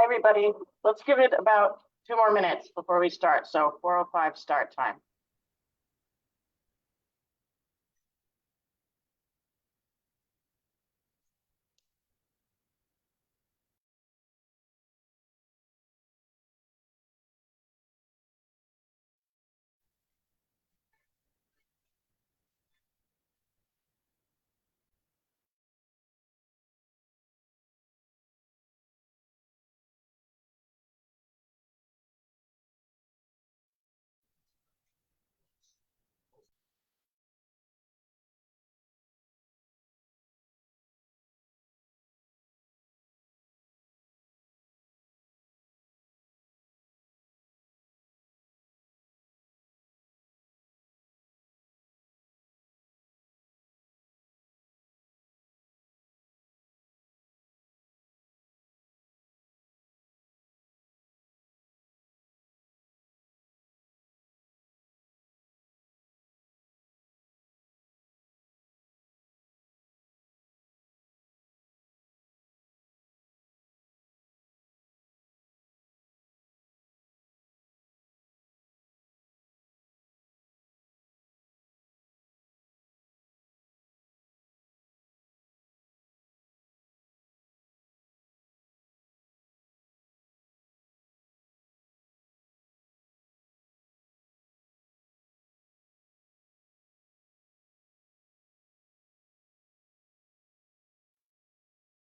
Hi, everybody. Let's give it about 2 more minutes before we start. So 4:05 start time.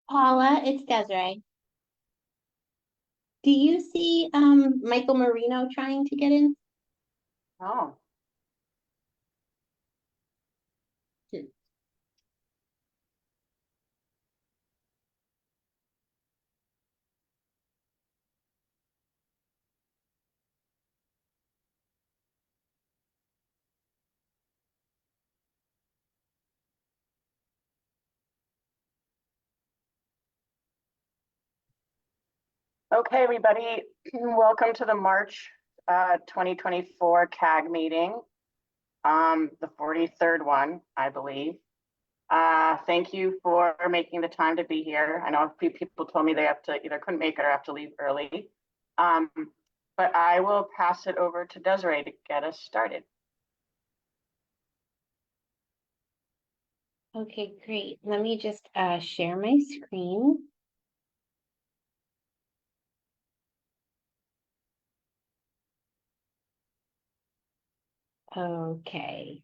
Paula, it's Desiree. Do you see Michael Marino trying to get in? Oh, okay, everybody. Welcome to the March 2024 CAG meeting, the 43rd one, I believe. Thank you for making the time to be here. I know a few people told me they have to either couldn't make it or have to leave early. But I will pass it over to Desiree to get us started. Okay, great. Let me just share my screen. Okay.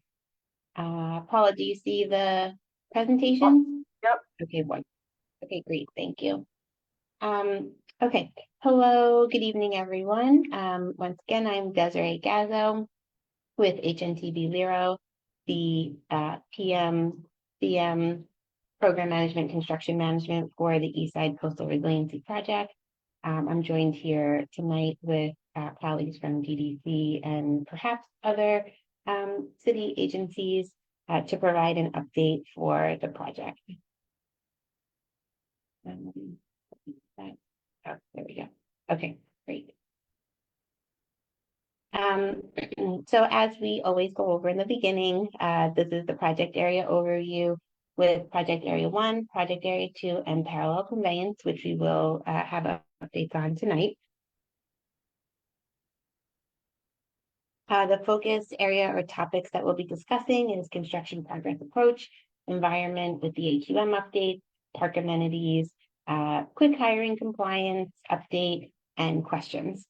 Paula, do you see the presentation? Yep. Okay, one. Okay, great. Thank you. Okay. Hello, good evening, everyone. Once again, I'm Desiree Gazzo with HNTB Lero, the PM, CM Program Management, Construction Management for the Eastside Coastal Resiliency Project. I'm joined here tonight with colleagues from DDC and perhaps other city agencies to provide an update for the project. Oh, there we go. Okay, great. So as we always go over in the beginning, this is the project area overview with project area 1, project area 2, and parallel conveyance, which we will have updates on tonight. The focus area or topics that we'll be discussing is construction progress approach, environment with the HUM update, park amenities, quick hiring compliance update, and questions.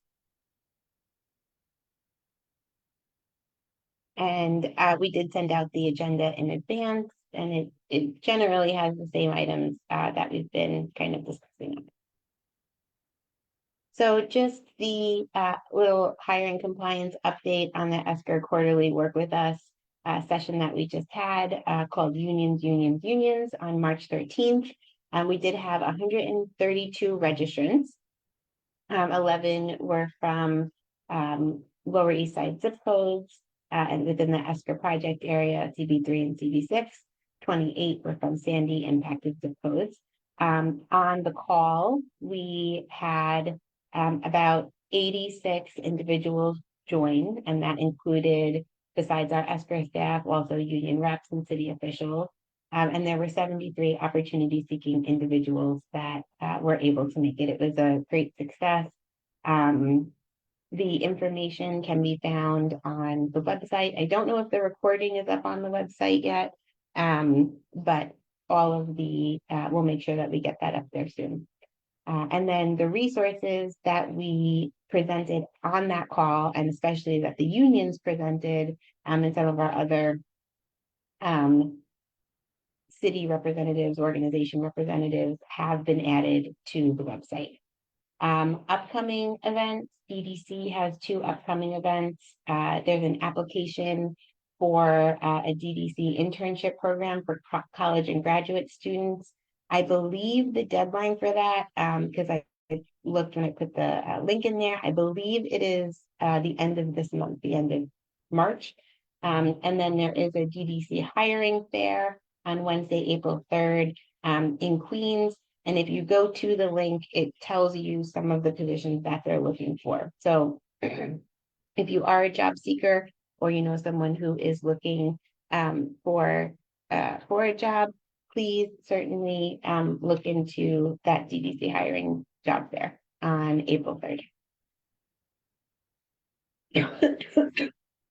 And we did send out the agenda in advance, and it generally has the same items that we've been kind of discussing. So just the little hiring compliance update on the ESCR quarterly work with us session that we just had called Unions, Unions, Unions on March 13th. We did have 132 registrants. 11 were from Lower East Side zip codes and within the ESCR project area, CB3 and CB6. 28 were from Sandy impacted zip codes. On the call, we had about 86 individuals joined, and that included, besides our ESCR staff, also union reps and city officials. And there were 73 opportunity-seeking individuals that were able to make it. It was a great success. The information can be found on the website. I don't know if the recording is up on the website yet, but all of the, we'll make sure that we get that up there soon. And then the resources that we presented on that call, and especially that the unions presented, and some of our other city representatives, organization representatives have been added to the website. Upcoming events, DDC has 2 upcoming events. There's an application for a DDC internship program for college and graduate students. I believe the deadline for that, because I looked when I put the link in there, I believe it is the end of this month, the end of March. And then there is a DDC hiring fair on Wednesday, April 3rd in Queens. And if you go to the link, it tells you some of the positions that they're looking for. So if you are a job seeker or you know someone who is looking for a job, please certainly look into that DDC hiring job fair on April 3rd.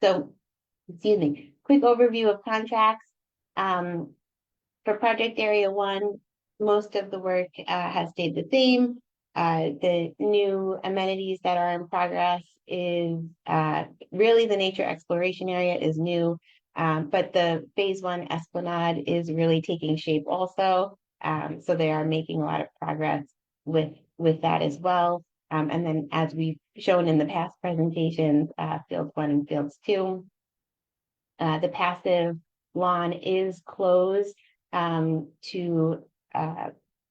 So, excuse me, quick overview of contracts. For project area 1, most of the work has stayed the same. The new amenities that are in progress is really the nature exploration area is new, but the phase 1 Esplanade is really taking shape also. So they are making a lot of progress with that as well. And then as we've shown in the past presentations, fields 1 and fields 2. The passive lawn is closed to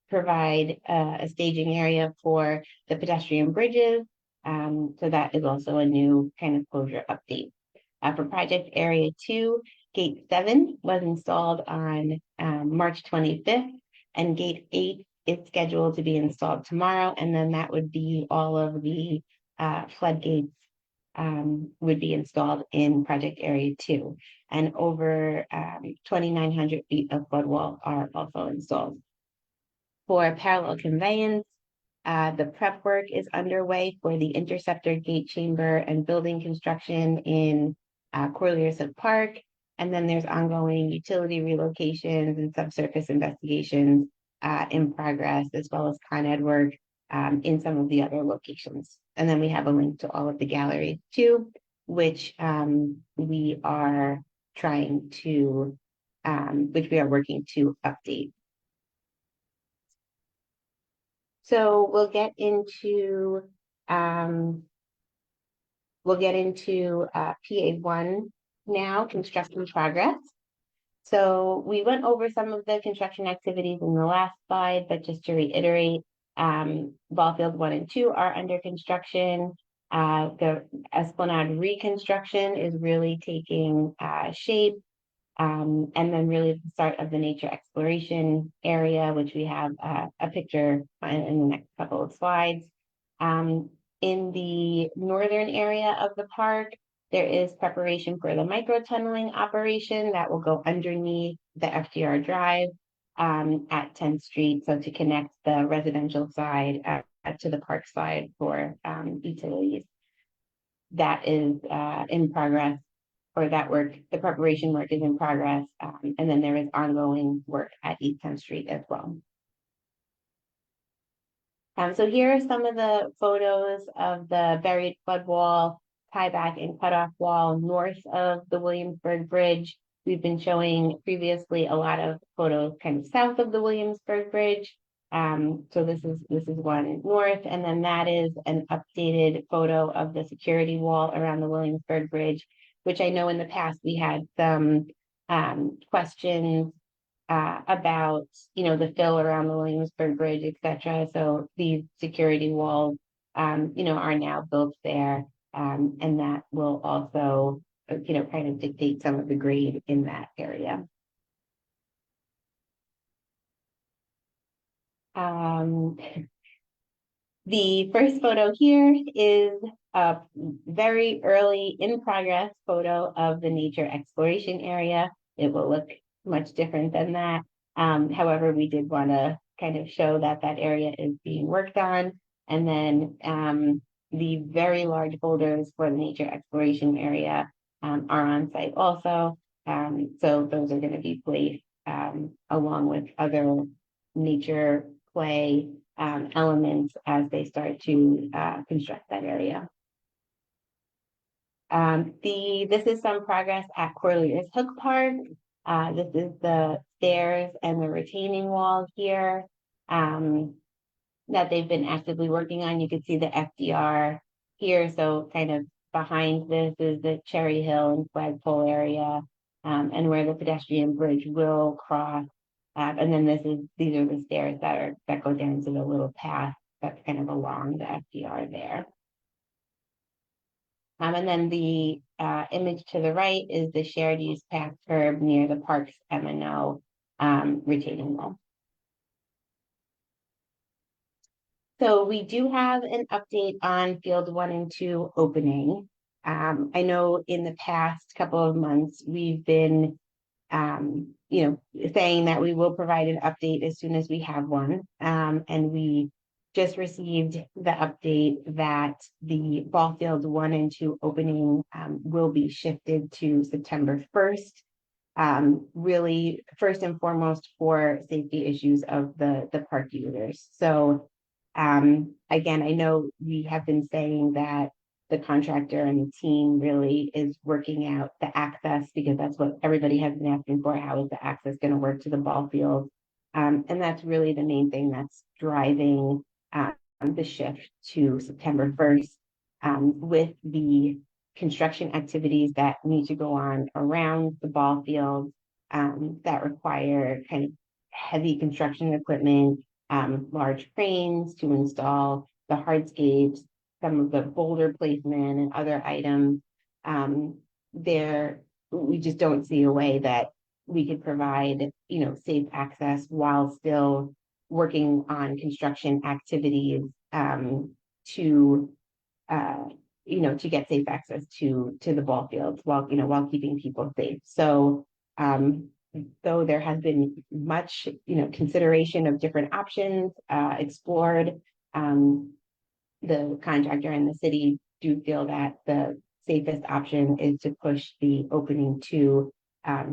provide a staging area for the pedestrian bridges. So that is also a new kind of closure update. For project area 2, gate 7 was installed on March 25th, and gate 8 is scheduled to be installed tomorrow. And then that would be all of the floodgates would be installed in project area 2. And over 2,900 feet of flood wall are also installed. For parallel conveyance, the prep work is underway for the interceptor gate chamber and building construction in Corlearson Park. And then there's ongoing utility relocations and subsurface investigations in progress, as well as Con Ed work in some of the other locations. And then we have a link to all of the galleries too, which we are trying to, which we are working to update. So we'll get into PA1 now, construction progress. So we went over some of the construction activities in the last slide, but just to reiterate, ball field 1 and 2 are under construction. The Esplanade reconstruction is really taking shape. And then really the start of the nature exploration area, which we have a picture in the next couple of slides. In the northern area of the park, there is preparation for the micro tunneling operation that will go underneath the FDR Drive at 10th Street. So to connect the residential side to the park side for utilities. That is in progress. For that work, the preparation work is in progress, and then there is ongoing work at East 10th Street as well. So here are some of the photos of the buried flood wall, tieback and cutoff wall north of the Williamsburg Bridge. We've been showing previously a lot of photos kind of south of the Williamsburg Bridge. So this is one north, and then that is an updated photo of the security wall around the Williamsburg Bridge, which I know in the past we had some questions about, the fill around the Williamsburg Bridge, etc. So these security walls, are now built there, and that will also, kind of dictate some of the grade in that area. The first photo here is a very early in progress photo of the nature exploration area. It will look much different than that. However, we did want to kind of show that that area is being worked on. And then the very large boulders for the nature exploration area are on site also. So those are going to be placed along with other nature play elements as they start to construct that area. This is some progress at Corlears Hook Park. This is the stairs and the retaining wall here that they've been actively working on. You can see the FDR here. So kind of behind this is the Cherry Hill and Flagpole area and where the pedestrian bridge will cross. And then these are the stairs that go down to the little path that's kind of along the FDR there. And then the image to the right is the shared use path curb near the park's M&O retaining wall. So we do have an update on field 1 and 2 opening. I know in the past couple of months, we've been saying that we will provide an update as soon as we have one. And we just received the update that the ball field 1 and 2 opening will be shifted to September 1st. Really, first and foremost, for safety issues of the park users. So again, I know we have been saying that the contractor and the team really is working out the access, because that's what everybody has been asking for. How is the access going to work to the ball field? And that's really the main thing that's driving the shift to September 1st with the construction activities that need to go on around the ball field that require kind of heavy construction equipment, large cranes to install the hardscapes, some of the boulder placement and other items. We just don't see a way that we could provide, safe access while still working on construction activities to get safe access to the ball fields while keeping people safe. So though there has been much consideration of different options explored, the contractor and the city do feel that the safest option is to push the opening to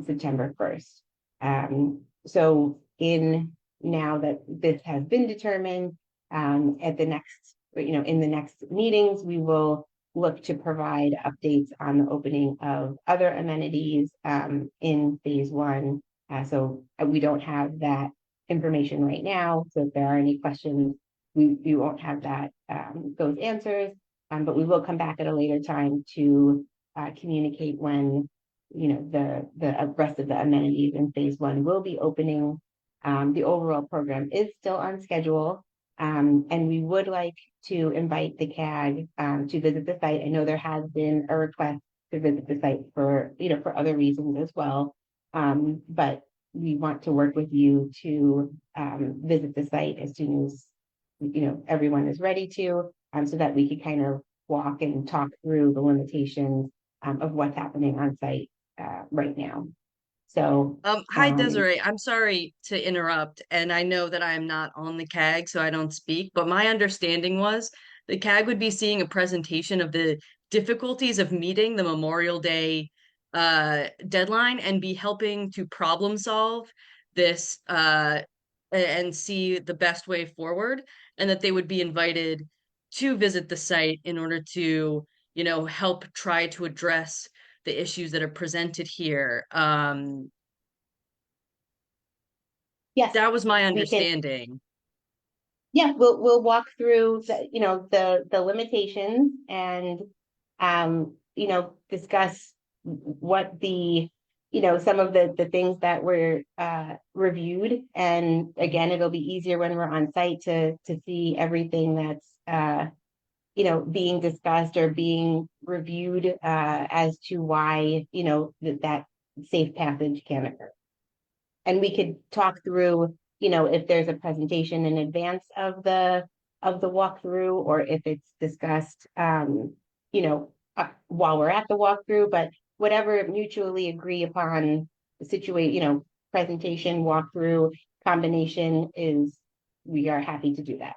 September 1st. So now that this has been determined, in the next meetings, we will look to provide updates on the opening of other amenities in phase 1. So we don't have that information right now. So if there are any questions, we won't have those answers, but we will come back at a later time to communicate when the rest of the amenities in phase 1 will be opening. The overall program is still on schedule, and we would like to invite the CAG to visit the site. I know there has been a request to visit the site for other reasons as well, but we want to work with you to visit the site as soon as everyone is ready to, so that we could kind of walk and talk through the limitations of what's happening on site right now. So hi Desiree, I'm sorry to interrupt, and I know that I'm not on the CAG, so I don't speak, but my understanding was the CAG would be seeing a presentation of the difficulties of meeting the Memorial Day deadline and be helping to problem solve this and see the best way forward, and that they would be invited to visit the site in order to, help try to address the issues that are presented here. yes, That was my understanding. we'll walk through the limitations and discuss what some of the things that were reviewed. And again, it'll be easier when we're on site to see everything that's being discussed or being reviewed as to why that safe passage can occur. And we could talk through if there's a presentation in advance of the walkthrough, or if it's discussed while we're at the walkthrough. But whatever mutually agree upon the situation, presentation walkthrough combination we are happy to do that.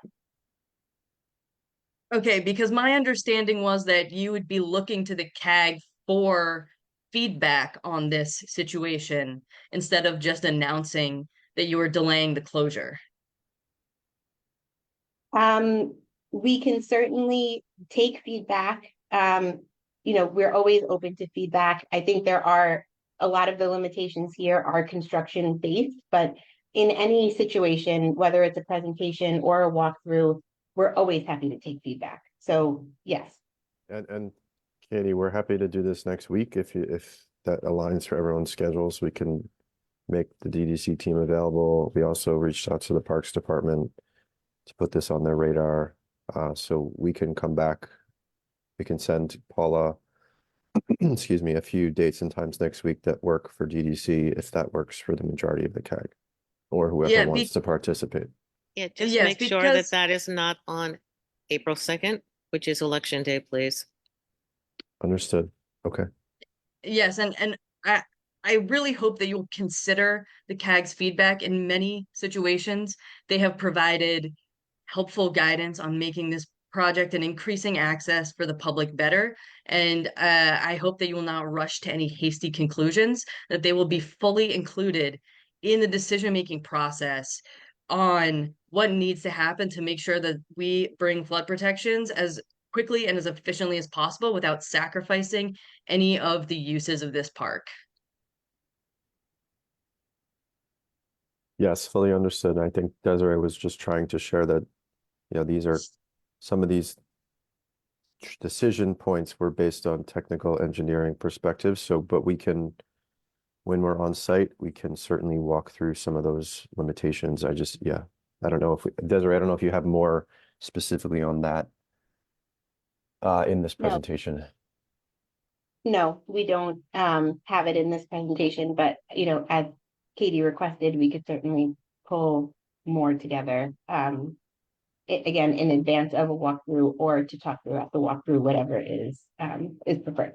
Okay, because my understanding was that you would be looking to the CAG for feedback on this situation instead of just announcing that you were delaying the closure. We can certainly take feedback. We're always open to feedback. I think there are a lot of the limitations here are construction based, but in any situation, whether it's a presentation or a walkthrough, we're always happy to take feedback. So yes. And Katie, we're happy to do this next week if that aligns for everyone's schedules. We can make the DDC team available. We also reached out to the Parks Department to put this on their radar. So we can come back. We can send Paula, excuse me, a few dates and times next week that work for DDC if that works for the majority of the CAG or whoever wants to participate. Yeah, just Yes, make sure because- that is not on April 2nd, which is election day, please. Understood. Okay. Yes, and I really hope that you'll consider the CAG's feedback. In many situations, they have provided helpful guidance on making this project and increasing access for the public better. And I hope that you will not rush to any hasty conclusions, that they will be fully included in the decision-making process on what needs to happen to make sure that we bring flood protections as quickly and as efficiently as possible without sacrificing any of the uses of this park. Yes, fully understood. I think Desiree was just trying to share that, these are some of these decision points were based on technical engineering perspectives. So, but we can, when we're on site, we can certainly walk through some of those limitations. I don't know Desiree, I don't know if you have more specifically on that in this presentation. No, we don't have it in this presentation, but as Katie requested, we could certainly pull more together. Again, in advance of a walkthrough or to talk throughout the walkthrough, whatever is preferred.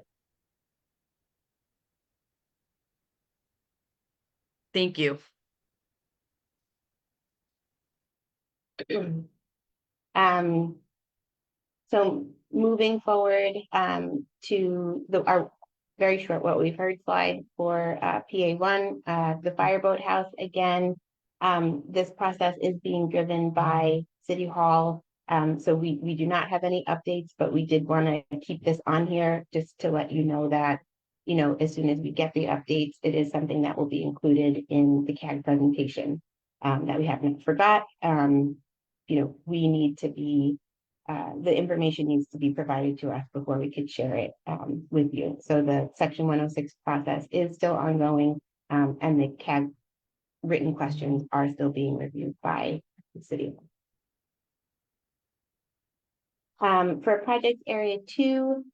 Thank you. So moving forward to our very short what we've heard slide for PA1, the fireboat house again. This process is being driven by City Hall. So we do not have any updates, but we did want to keep this on here just to let you know that, as soon as we get the updates, it is something that will be included in the CAG presentation that we haven't forgot. We need to be, the information needs to be provided to us before we could share it with you. So the Section 106 process is still ongoing, and the CAG written questions are still being reviewed by the city. For project area 2,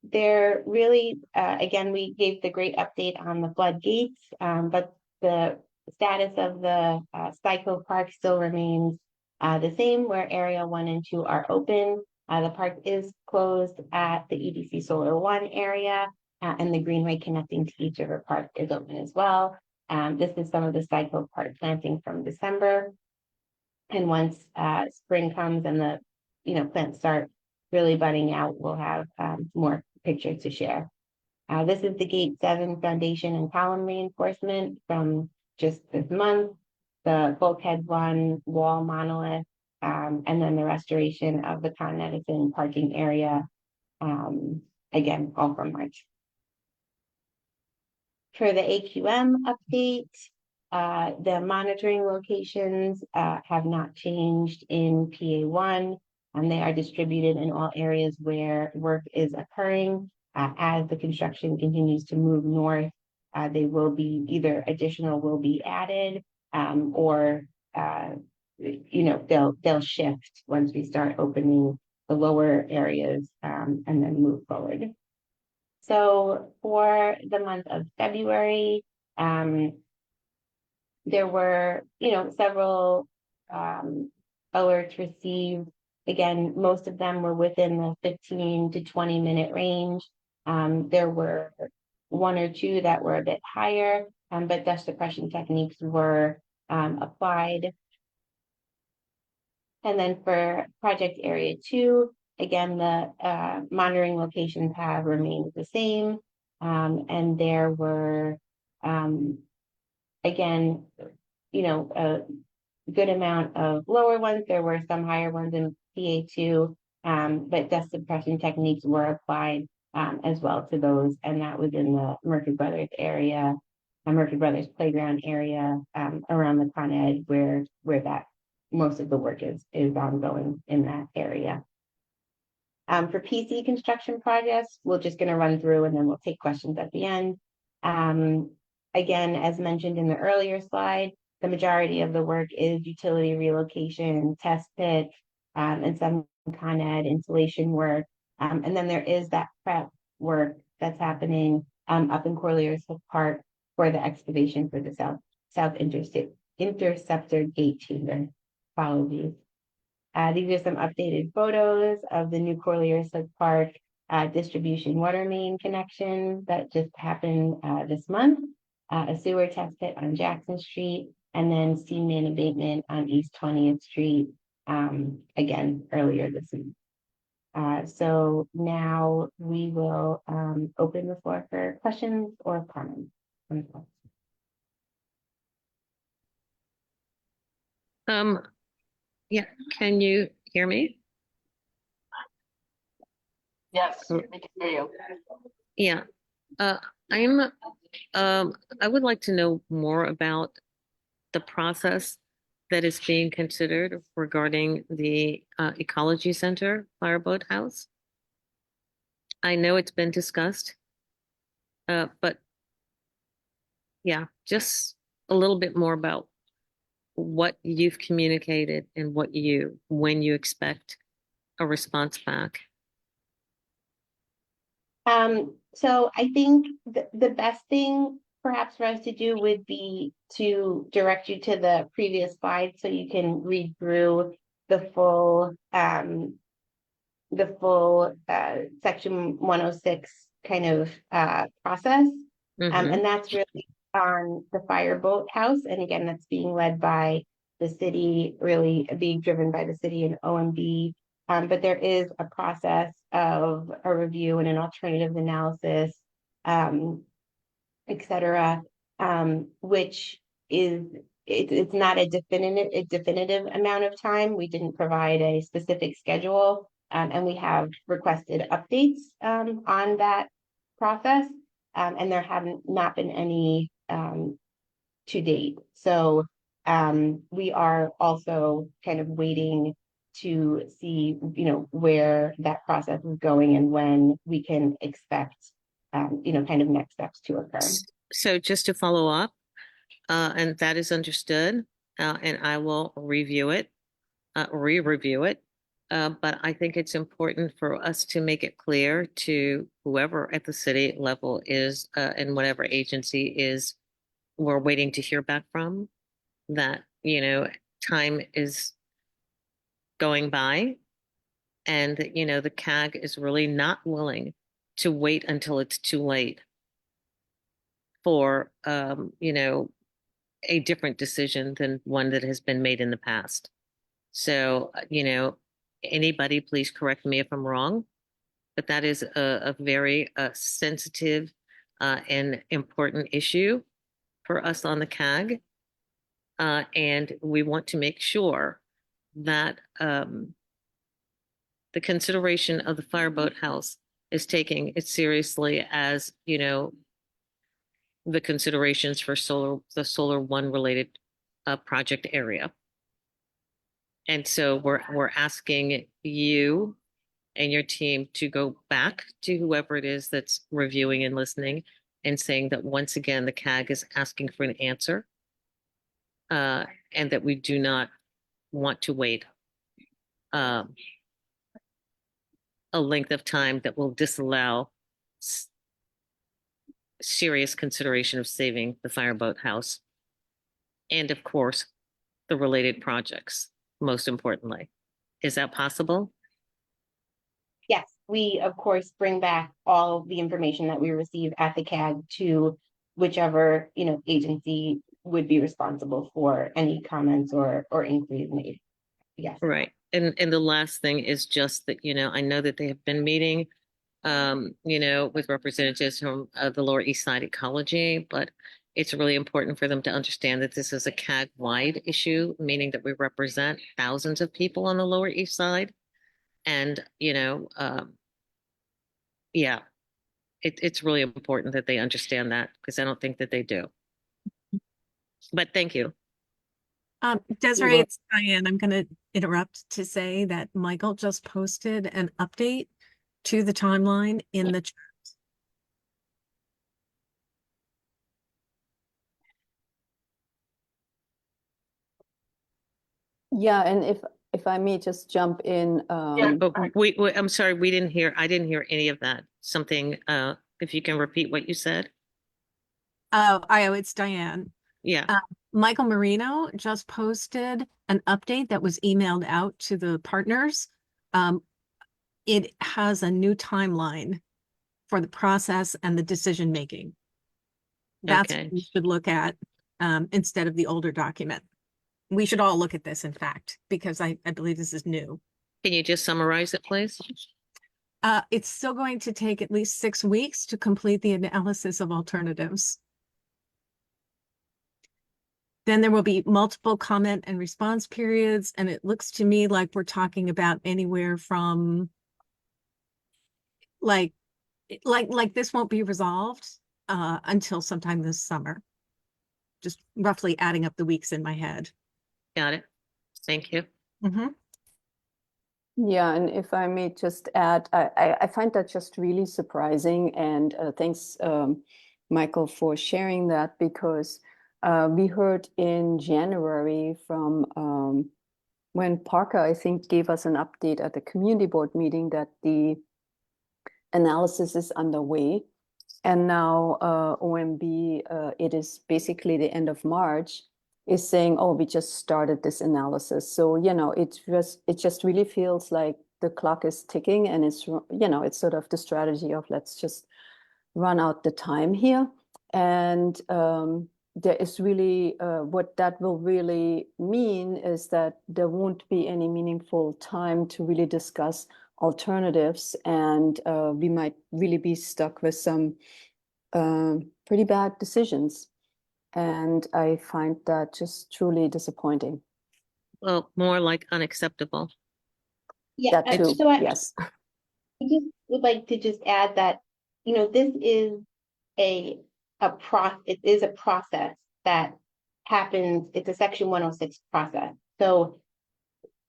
there really, again, we gave the great update on the floodgates, but the status of the Sky-Cove Park still remains the same, where area 1 and 2 are open. The park is closed at the EDC Solar 1 area, and the greenway connecting to each river park is open as well. This is some of the Sky-Cove Park planting from December. And once spring comes and the plants start really budding out, we'll have more pictures to share. This is the Gate 7 foundation and column reinforcement from just this month, the bulkhead 1 wall monolith, and then the restoration of the Con Edison parking area, again, all from March. For the AQM update, the monitoring locations have not changed in PA1, and they are distributed in all areas where work is occurring. As the construction continues to move north, they will be either additional will be added, or they'll shift once we start opening the lower areas and then move forward. So for the month of February, there were, several alerts received. Again, most of them were within the 15 to 20 minute range. There were one or two that were a bit higher, but dust suppression techniques were applied. And then for project area 2, again, the monitoring locations have remained the same. And there were, again, a good amount of lower ones. There were some higher ones in PA2, but dust suppression techniques were applied as well to those. And that was in the Murphy Brothers area, Murphy Brothers playground area around the Con Ed where that most of the work is ongoing in that area. For PC construction projects, we're just going to run through and then we'll take questions at the end. Again, as mentioned in the earlier slide, the majority of the work is utility relocation, test pit, and some Con Ed installation work. And then there is that prep work that's happening up in Corlears Park for the excavation for the South Interceptor Gate chamber. Follow these. These are some updated photos of the new Corlears Park distribution water main connection that just happened this month. A sewer test pit on Jackson Street, and then steam main abatement on East 20th Street, again, earlier this week. So now we will open the floor for questions or comments. Yeah, can you hear me? Yes, we can hear you. Yeah, I would like to know more about the process that is being considered regarding the Ecology Center Fireboat House. I know it's been discussed, but yeah, just a little bit more about what you've communicated and when you expect a response back. So I think the best thing perhaps for us to do would be to direct you to the previous slide so you can read through the full section 106 kind of process. And that's really on the fireboat house. And again, that's being led by the city, really being driven by the city and OMB. But there is a process of a review and an alternative analysis, et cetera, which is, it's not a definitive amount of time. We didn't provide a specific schedule, and we have requested updates on that process, and there haven't not been any to date. So we are also kind of waiting to see, where that process is going and when we can expect, kind of next steps to occur. So just to follow up, and that is understood, and I will review it, re-review it. But I think it's important for us to make it clear to whoever at the city level is, and whatever agency is, we're waiting to hear back from, that, time is going by, and that, the CAG is really not willing to wait until it's too late for, a different decision than one that has been made in the past. So, anybody please correct me if I'm wrong, but that is a very sensitive and important issue for us on the CAG. And we want to make sure that the consideration of the fireboat house is taking it seriously as, the considerations for the Solar One related project area. And so we're asking you and your team to go back to whoever it is that's reviewing and listening and saying that once again, the CAG is asking for an answer, and that we do not want to wait a length of time that will disallow serious consideration of saving the fireboat house. And of course, the related projects, most importantly. Is that possible? Yes, we of course bring back all of the information that we receive at the CAG to whichever, agency would be responsible for any comments or inquiries made. Yes. Right. And the last thing is just that, I know that they have been meeting, with representatives from the Lower East Side Ecology, but it's really important for them to understand that this is a CAG-wide issue, meaning that we represent thousands of people on the Lower East Side. And, yeah, it's really important that they understand that because I don't think that they do. But thank you. Desiree, it's Diane. I'm going to interrupt to say that Michael just posted an update to the timeline in the chat. Yeah, and if I may just jump in, Oh, I'm sorry, I didn't hear any of that. Something, if you can repeat what you said. Oh, it's Diane. Yeah. Michael Marino just posted an update that was emailed out to the partners. It has a new timeline for the process and the decision making. That's Okay. what we should look at instead of the older document. We should all look at this, in fact, because I believe this is new. Can you just summarize it, please? It's still going to take at least 6 weeks to complete the analysis of alternatives. Then there will be multiple comment and response periods, and it looks to me like we're talking about anywhere from like this won't be resolved until sometime this summer. Just roughly adding up the weeks in my head. Got it. Thank you. Mm-hmm. yeah, and if I may just add, I find that just really surprising, and thanks, Michael, for sharing that, because we heard in January from when Parker, I think, gave us an update at the community board meeting that the analysis is underway. And now OMB, it is basically the end of March, is saying, oh, we just started this analysis. So, it just really feels like the clock is ticking, and it's, it's sort of the strategy of let's just run out the time here. And there is really, what that will really mean is that there won't be any meaningful time to really discuss alternatives, and we might really be stuck with some pretty bad decisions. And I find that just truly disappointing. Well, more like unacceptable. Yeah. That too, So I yes. just would like to just add that, this is it is a process that happens. It's a Section 106 process. So,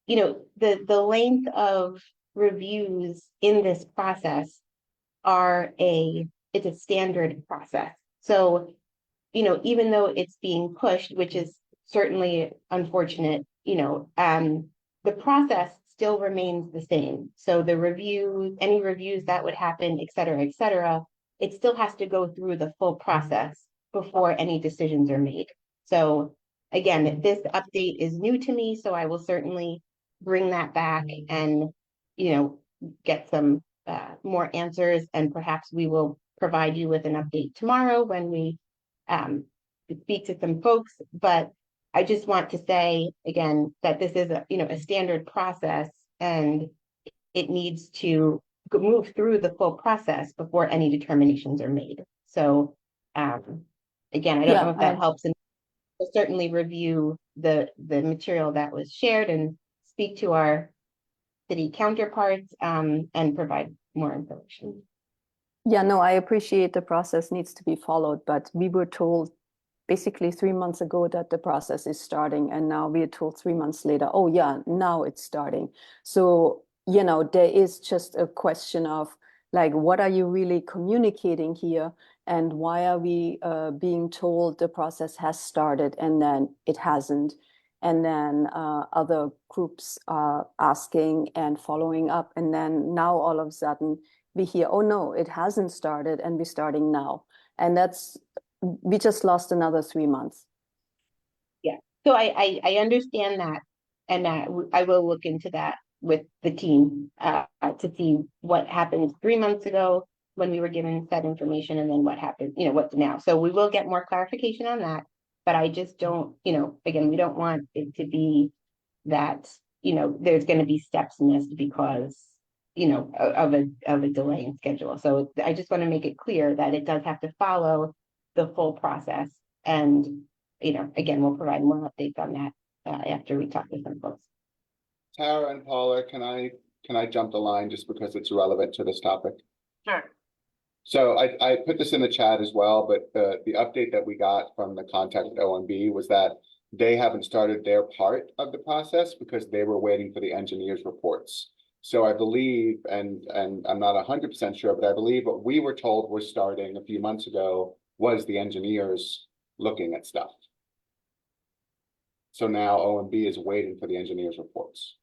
the length of reviews in this process it's a standard process. So, even though it's being pushed, which is certainly unfortunate, the process still remains the same. So any reviews that would happen, et cetera, it still has to go through the full process before any decisions are made. So again, this update is new to me, so I will certainly bring that back and, get some more answers, and perhaps we will provide you with an update tomorrow when we speak to some folks. But I just want to say again that this is a standard process, and it needs to move through the full process before any determinations are made. So again, I don't know if that helps, and we'll certainly review the material that was shared and speak to our city counterparts and provide more information. Yeah, no, I appreciate the process needs to be followed, but we were told basically 3 months ago that the process is starting, and now we are told 3 months later, oh yeah, now it's starting. So, there is just a question of like, what are you really communicating here, and why are we being told the process has started and then it hasn't? And then other groups are asking and following up, and then now all of a sudden we hear, oh no, it hasn't started and we're starting now. And we just lost another 3 months. Yeah, so I understand that, and I will look into that with the team to see what happened 3 months ago when we were given that information, and then what happened, what's now. So we will get more clarification on that, but I just don't, again, we don't want it to be that, there's going to be steps missed because, of a delay in schedule. So I just want to make it clear that it does have to follow the full process. And, again, we'll provide more updates on that after we talk to some folks. Tara and Paula, can I jump the line just because it's relevant to this topic? Sure. So I put this in the chat as well, but the update that we got from the contact at OMB was that they haven't started their part of the process because they were waiting for the engineers' reports. So I believe, and I'm not 100% sure, but I believe what we were told was starting a few months ago was the engineers looking at stuff. So now OMB is waiting for the engineers' reports.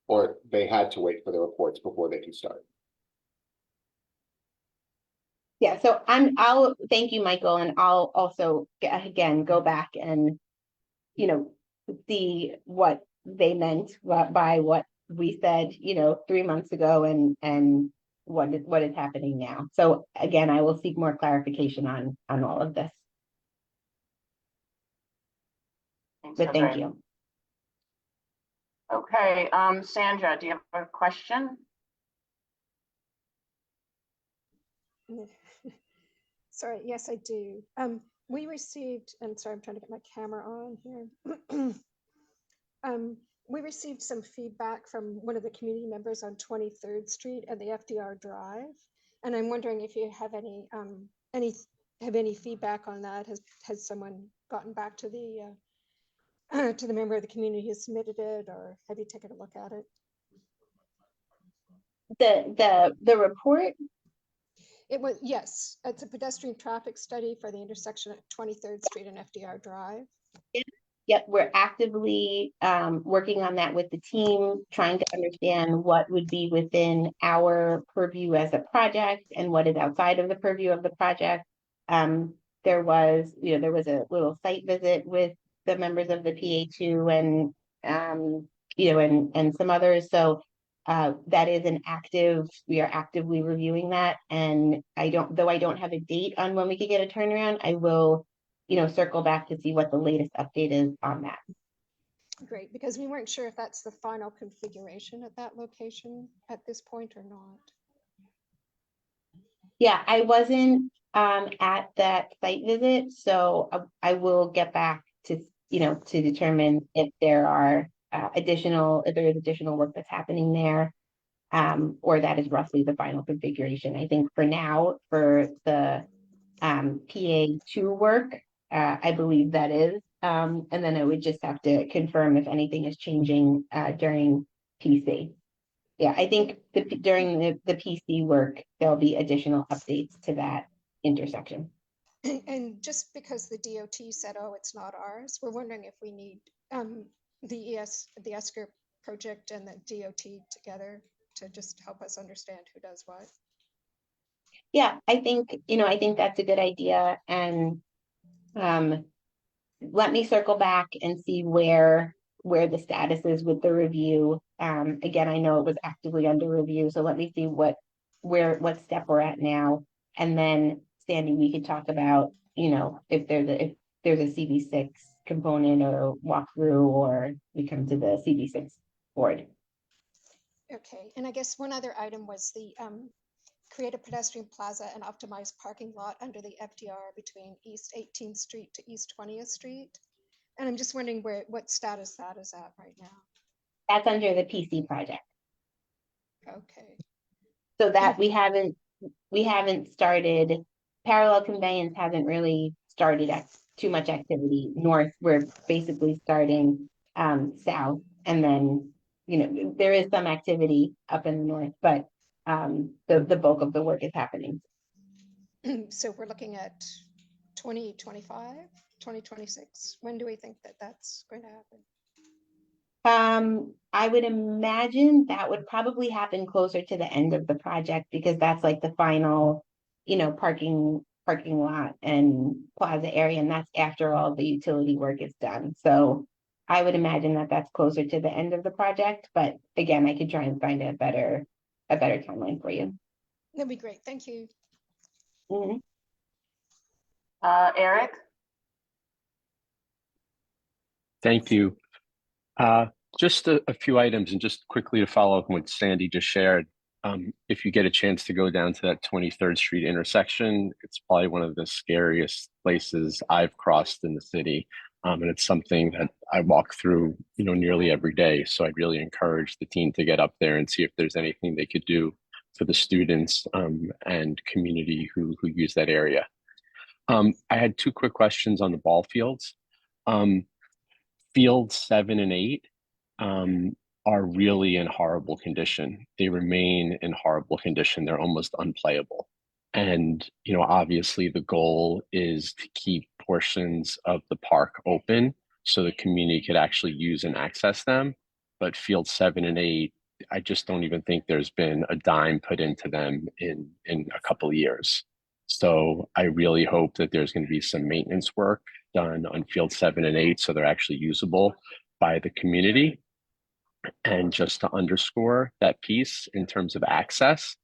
Or they had to wait for the reports before they can start. Yeah, so I'll thank you, Michael, and I'll also again go back and see what they meant by what we said 3 months ago and what is happening now. So again, I will seek more clarification on all of this. But thank you. Okay, Sandra, do you have a question? Sorry, yes, I do. We received, and sorry, I'm trying to get my camera on here. We received some feedback from one of the community members on 23rd Street at the FDR Drive, and I'm wondering if you have any feedback on that. Has someone gotten back to the member of the community who submitted it, or have you taken a look at it? The report? It was, yes, it's a pedestrian traffic study for the intersection at 23rd Street and FDR Drive. Yep, we're actively working on that with the team, trying to understand what would be within our purview as a project and what is outside of the purview of the project. There was a little site visit with the members of the PA2 and and some others. So that is we are actively reviewing that. And though I don't have a date on when we could get a turnaround, I will circle back to see what the latest update is on that. Great, because we weren't sure if that's the final configuration at that location at this point or not. Yeah, I wasn't at that site visit, so I will get back to to determine if there are additional work that's happening there, or that is roughly the final configuration. I think for now, for the PA2 work, I believe that is, and then I would just have to confirm if anything is changing during PC. Yeah, I think during the PC work, there'll be additional updates to that intersection. And just because the DOT said, oh, it's not ours, we're wondering if we need the ESCR project and the DOT together to just help us understand who does what. Yeah, I think that's a good idea. And let me circle back and see where the status is with the review. Again, I know it was actively under review, so let me see what step we're at now. And then Sandy, we could talk about, if there's a CV6 component or walkthrough, or we come to the CV6 board. Okay, and I guess one other item was the create a pedestrian plaza and optimize parking lot under the FDR between East 18th Street to East 20th Street. And I'm just wondering what status that is at right now. That's under the PC project. Okay. So that we haven't started, parallel conveyance hasn't really started too much activity north. We're basically starting south, and then there is some activity up in the north, but the bulk of the work is happening. So we're looking at 2025, 2026. When do we think that that's going to happen? I would imagine that would probably happen closer to the end of the project, because that's like the final, parking lot and plaza area, and that's after all the utility work is done. So I would imagine that that's closer to the end of the project, but again, I could try and find a better timeline for you. That'd be great. Thank you. Mhm. Eric? Thank you. Just a few items, and just quickly to follow up on what Sandy just shared. If you get a chance to go down to that 23rd Street intersection, it's probably one of the scariest places I've crossed in the city. And it's something that I walk through, nearly every day. So I'd really encourage the team to get up there and see if there's anything they could do for the students and community who use that area. I had two quick questions on the ball fields. Field 7 and 8 are really in horrible condition. They remain in horrible condition. They're almost unplayable. And, obviously the goal is to keep portions of the park open so the community could actually use and access them. But field 7 and 8, I just don't even think there's been a dime put into them in a couple of years. So I really hope that there's going to be some maintenance work done on field 7 and 8 so they're actually usable by the community. And just to underscore that piece in terms of access,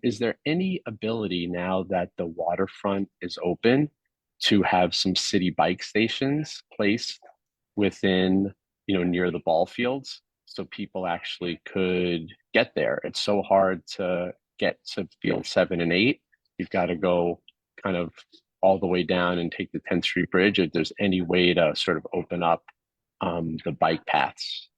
is there any ability now that the waterfront is open to have some city bike stations placed within, near the ball fields so people actually could get there? It's so hard to get to field 7 and 8. You've got to go kind of all the way down and take the 10th Street Bridge. If there's any way to sort of open up the bike paths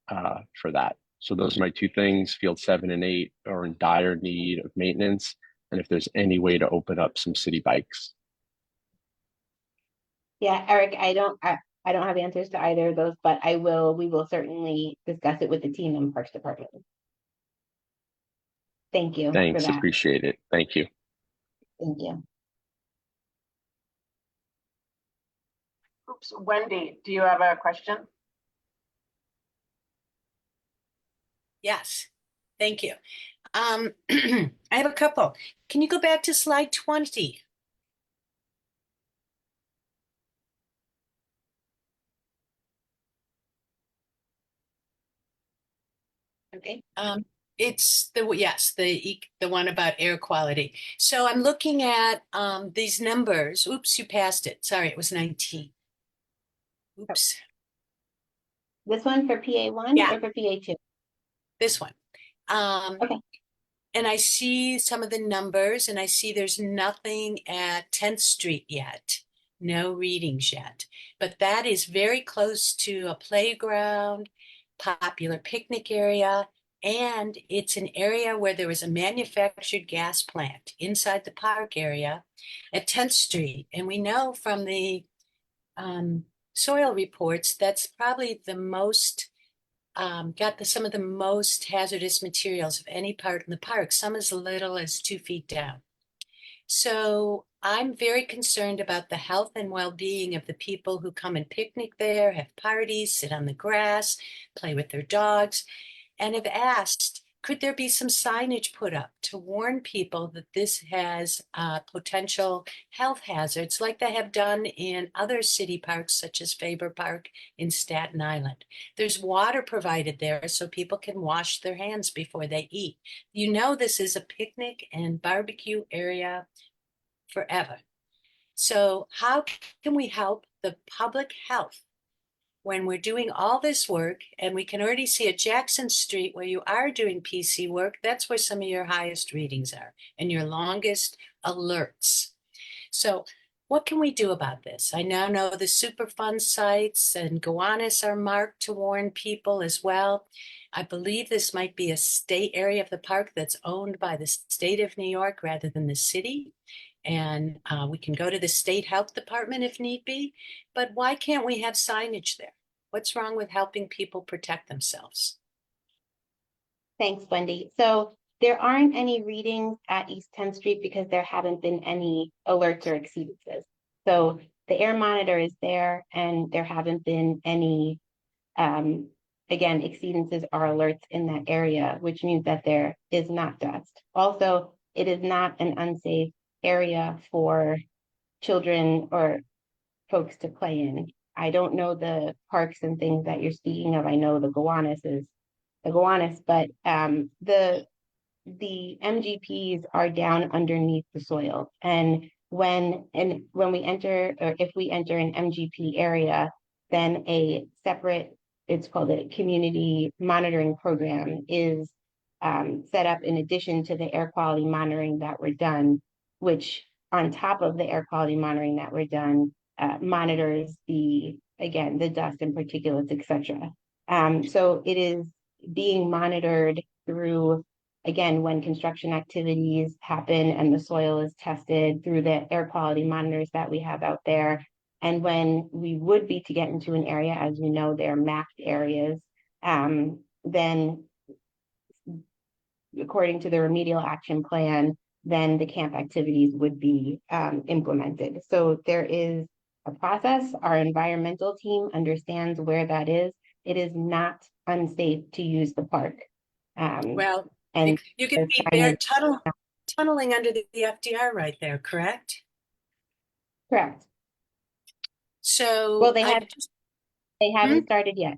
for that. So those are my two things. Field 7 and 8 are in dire need of maintenance. And if there's any way to open up some city bikes. Yeah, Eric, I don't have answers to either of those, but we will certainly discuss it with the team in Parks Department. Thank you. Thanks, for that. appreciate it. Thank you. Thank you. Oops, Wendy, do you have a question? Yes, thank you. I have a couple. Can you go back to slide 20? Okay. It's the one about air quality. So I'm looking at these numbers. Oops, you passed it. Sorry, it was 19. Oops. This one for PA1 Yeah. or for PA2? This one. Okay. And I see some of the numbers, and I see there's nothing at 10th Street yet. No readings yet. But that is very close to a playground, popular picnic area, and it's an area where there was a manufactured gas plant inside the park area at 10th Street. And we know from the soil reports that's probably the most got some of the most hazardous materials of any part in the park, some as little as 2 feet down. So I'm very concerned about the health and well-being of the people who come and picnic there, have parties, sit on the grass, play with their dogs, and have asked, could there be some signage put up to warn people that this has potential health hazards like they have done in other city parks such as Faber Park in Staten Island? There's water provided there so people can wash their hands before they eat. This is a picnic and barbecue area forever. So how can we help the public health when we're doing all this work? And we can already see at Jackson Street where you are doing PC work, that's where some of your highest readings are and your longest alerts. So what can we do about this? I now know the Superfund sites and Gowanus are marked to warn people as well. I believe this might be a state area of the park that's owned by the state of New York rather than the city. And we can go to the state health department if need be, but why can't we have signage there? What's wrong with helping people protect themselves? Thanks, Wendy. So there aren't any readings at East 10th Street because there haven't been any alerts or exceedances. So the air monitor is there and there haven't been any, again, exceedances or alerts in that area, which means that there is not dust. Also, it is not an unsafe area for children or folks to play in. I don't know the parks and things that you're speaking of. I know the Gowanus, but the MGPs are down underneath the soil. And when we enter, or if we enter an MGP area, then a separate, it's called a community monitoring program, is set up in addition to the air quality monitoring that we're done, which on top of the air quality monitoring that we're done, monitors the dust and particulates, etc. So it is being monitored through, again, when construction activities happen and the soil is tested through the air quality monitors that we have out there. And when we would be to get into an area, as you know, they're mapped areas, then according to the remedial action plan, then the camp activities would be implemented. So there is a process. Our environmental team understands where that is. It is not unsafe to use the park. Well, And you could be there tunneling under the FDR right there, correct? correct. So Well, they I haven't started yet.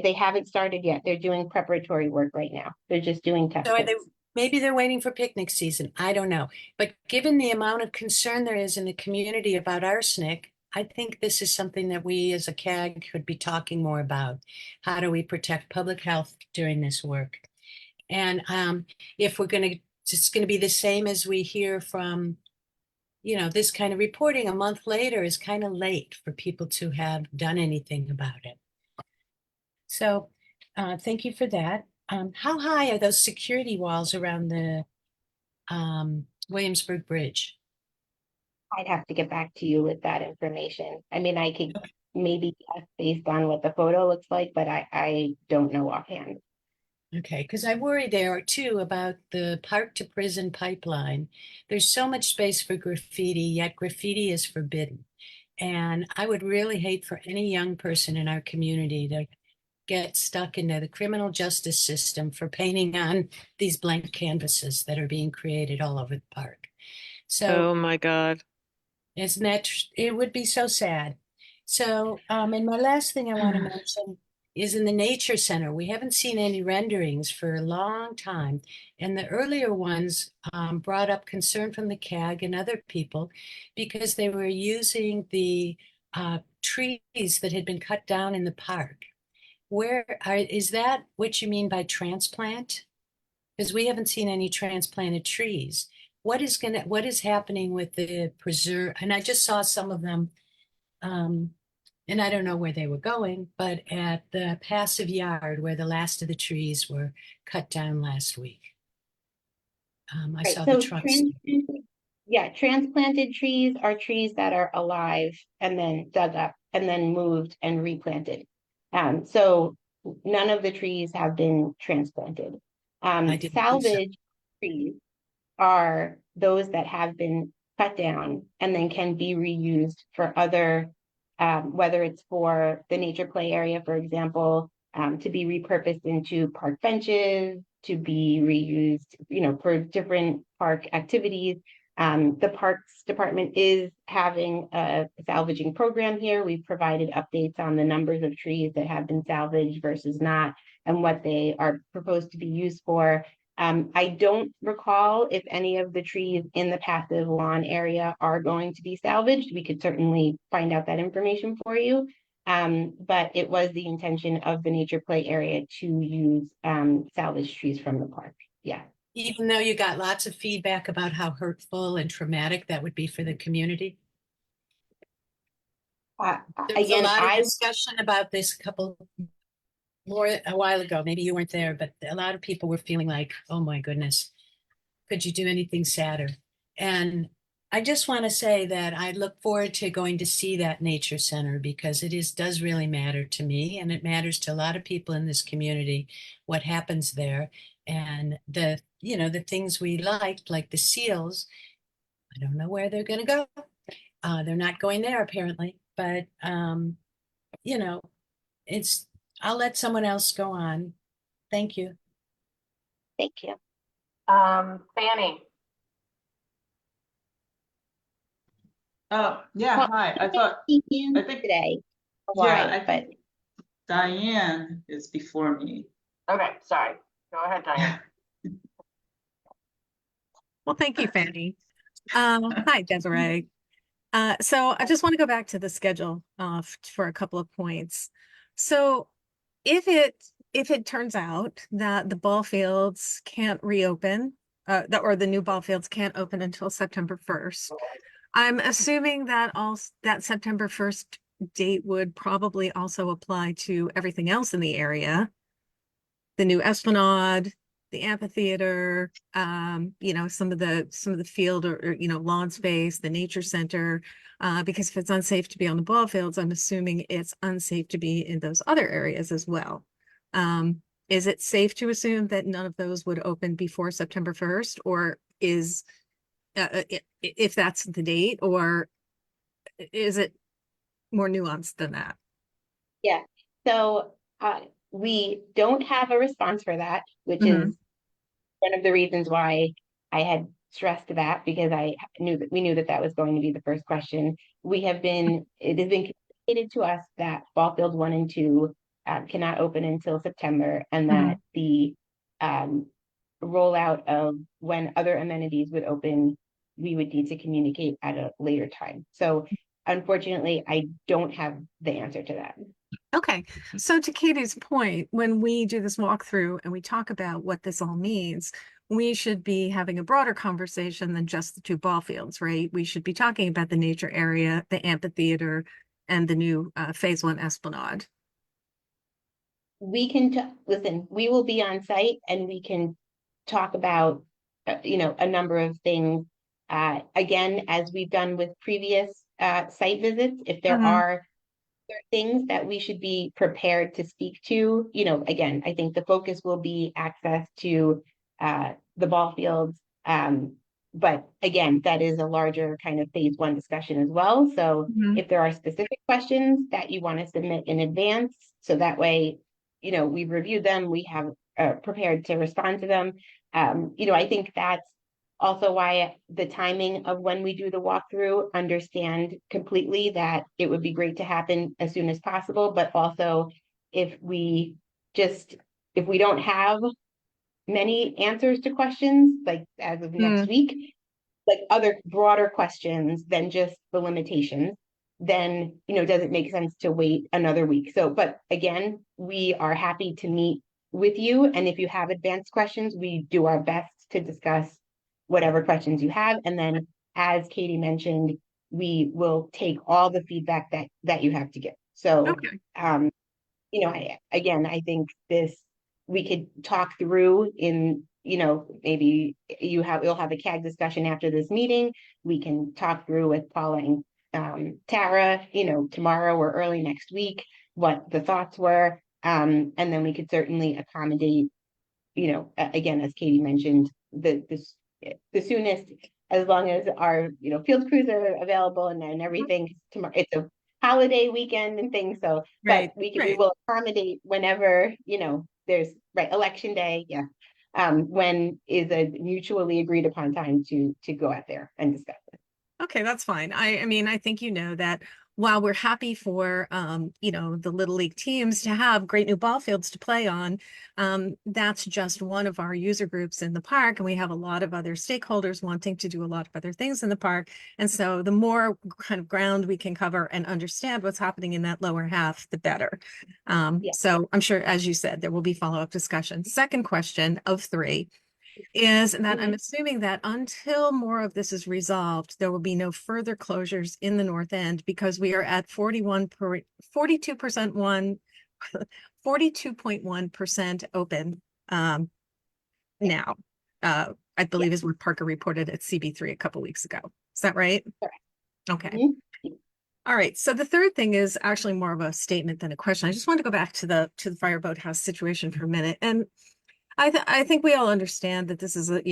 They haven't started yet. They're doing preparatory work right now. They're just doing test So pits. maybe they're waiting for picnic season. I don't know. But given the amount of concern there is in the community about arsenic, I think this is something that we as a CAG could be talking more about. How do we protect public health during this work? And if it's going to be the same as we hear from, this kind of reporting a month later is kind of late for people to have done anything about it. So thank you for that. How high are those security walls around the Williamsburg Bridge? I'd have to get back to you with that information. I mean, I could maybe guess based on what the photo looks like, but I don't know offhand. Okay, because I worry there too about the park to prison pipeline. There's so much space for graffiti, yet graffiti is forbidden. And I would really hate for any young person in our community to get stuck into the criminal justice system for painting on these blank canvases that are being created all over the park. So Oh my God. isn't that, it would be so sad. So, and my last thing I want to mention is in the Nature Center. We haven't seen any renderings for a long time. And the earlier ones brought up concern from the CAG and other people because they were using the trees that had been cut down in the park. Is that what you mean by transplant? Because we haven't seen any transplanted trees. What is happening with the preserve? And I just saw some of them, and I don't know where they were going, but at the passive yard where the last of the trees were cut down last week. I saw the trucks. Transplanted trees are trees that are alive and then dug up and then moved and replanted. So none of the trees have been transplanted. I didn't think so. Salvage trees are those that have been cut down and then can be reused for other, whether it's for the nature play area, for example, to be repurposed into park benches, to be reused, for different park activities. The Parks Department is having a salvaging program here. We've provided updates on the numbers of trees that have been salvaged versus not, and what they are proposed to be used for. I don't recall if any of the trees in the passive lawn area are going to be salvaged. We could certainly find out that information for you. But it was the intention of the nature play area to use salvage trees from the park. Yeah. Even though you got lots of feedback about how hurtful and traumatic that would be for the community. There was a lot of discussion about this a while ago. Maybe you weren't there, but a lot of people were feeling like, oh my goodness, could you do anything sadder? And I just want to say that I look forward to going to see that nature center because does really matter to me, and it matters to a lot of people in this community what happens there. And the things we liked, like the seals, I don't know where they're going to go. They're not going there apparently, but I'll let someone else go on. Thank you. Thank you. Fanny. Yeah, Well, hi. I thought, Ian I think, today. yeah, Why? I think Diane is before me. Okay, sorry. Go ahead, Diane. Well, thank you, Fanny. Hi, Desiree. So I just want to go back to the schedule for a couple of points. So if it turns out that the ball fields can't reopen, or the new ball fields can't open until September 1st, I'm assuming that that September 1st date would probably also apply to everything else in the area. The new Esplanade, the amphitheater, some of the field or lawn space, the nature center. Because if it's unsafe to be on the ball fields, I'm assuming it's unsafe to be in those other areas as well. Is it safe to assume that none of those would open before September 1st, or if that's the date, or is it more nuanced than that? Yeah. So we don't have a response for that, which Mhm. is one of the reasons why I had stressed that, because we knew that that was going to be the first question. It has been communicated to us that ball fields 1 and 2 cannot open until September, and that the rollout of when other amenities would open, we would need to communicate at a later time. So unfortunately, I don't have the answer to that. Okay, so to Katie's point, when we do this walkthrough and we talk about what this all means, we should be having a broader conversation than just the 2 ball fields, right? We should be talking about the nature area, the amphitheater, and the new Phase 1 Esplanade. We can listen, we will be on site and we can talk about, a number of things. Again, as we've done with previous site visits, if there are things that we should be prepared to speak to, again, I think the focus will be access to the ball fields. But again, that is a larger kind of Phase 1 discussion as well. So if there are specific questions that you want to submit in advance, so that way, we've reviewed them, we have prepared to respond to them. I think that's also why the timing of when we do the walkthrough, understand completely that it would be great to happen as soon as possible, but also if we don't have many answers to questions, like as of next week, like other broader questions than just the limitations, then, does it make sense to wait another week? So, but again, we are happy to meet with you. And if you have advanced questions, we do our best to discuss whatever questions you have. And then, as Katie mentioned, we will take all the feedback that you have to give. So, I think we could talk through in, maybe you'll have a CAG discussion after this meeting. We can talk through with Paula and Tara, tomorrow or early next week, what the thoughts were. And then we could certainly accommodate, again, as Katie mentioned, the soonest, as long as our, field crews are available and everything. Tomorrow, it's a holiday weekend and things, so but we will accommodate whenever, there's election day, when is a mutually agreed upon time to go out there and discuss it. Okay, that's fine. I mean, I think that while we're happy for the Little League teams to have great new ball fields to play on, that's just one of our user groups in the park, and we have a lot of other stakeholders wanting to do a lot of other things in the park. And so the more kind of ground we can cover and understand what's happening in that lower half, the better. So I'm sure, as you said, there will be follow-up discussion. Second question of 3 is that I'm assuming that until more of this is resolved, there will be no further closures in the north end, because we are at 42.1% open now. I believe is what Parker reported at CB3 a couple weeks ago. Is that right? Correct. Okay. All right. So the third thing is actually more of a statement than a question. I just want to go back to the fire boathouse situation for a minute. And I think we all understand that this is a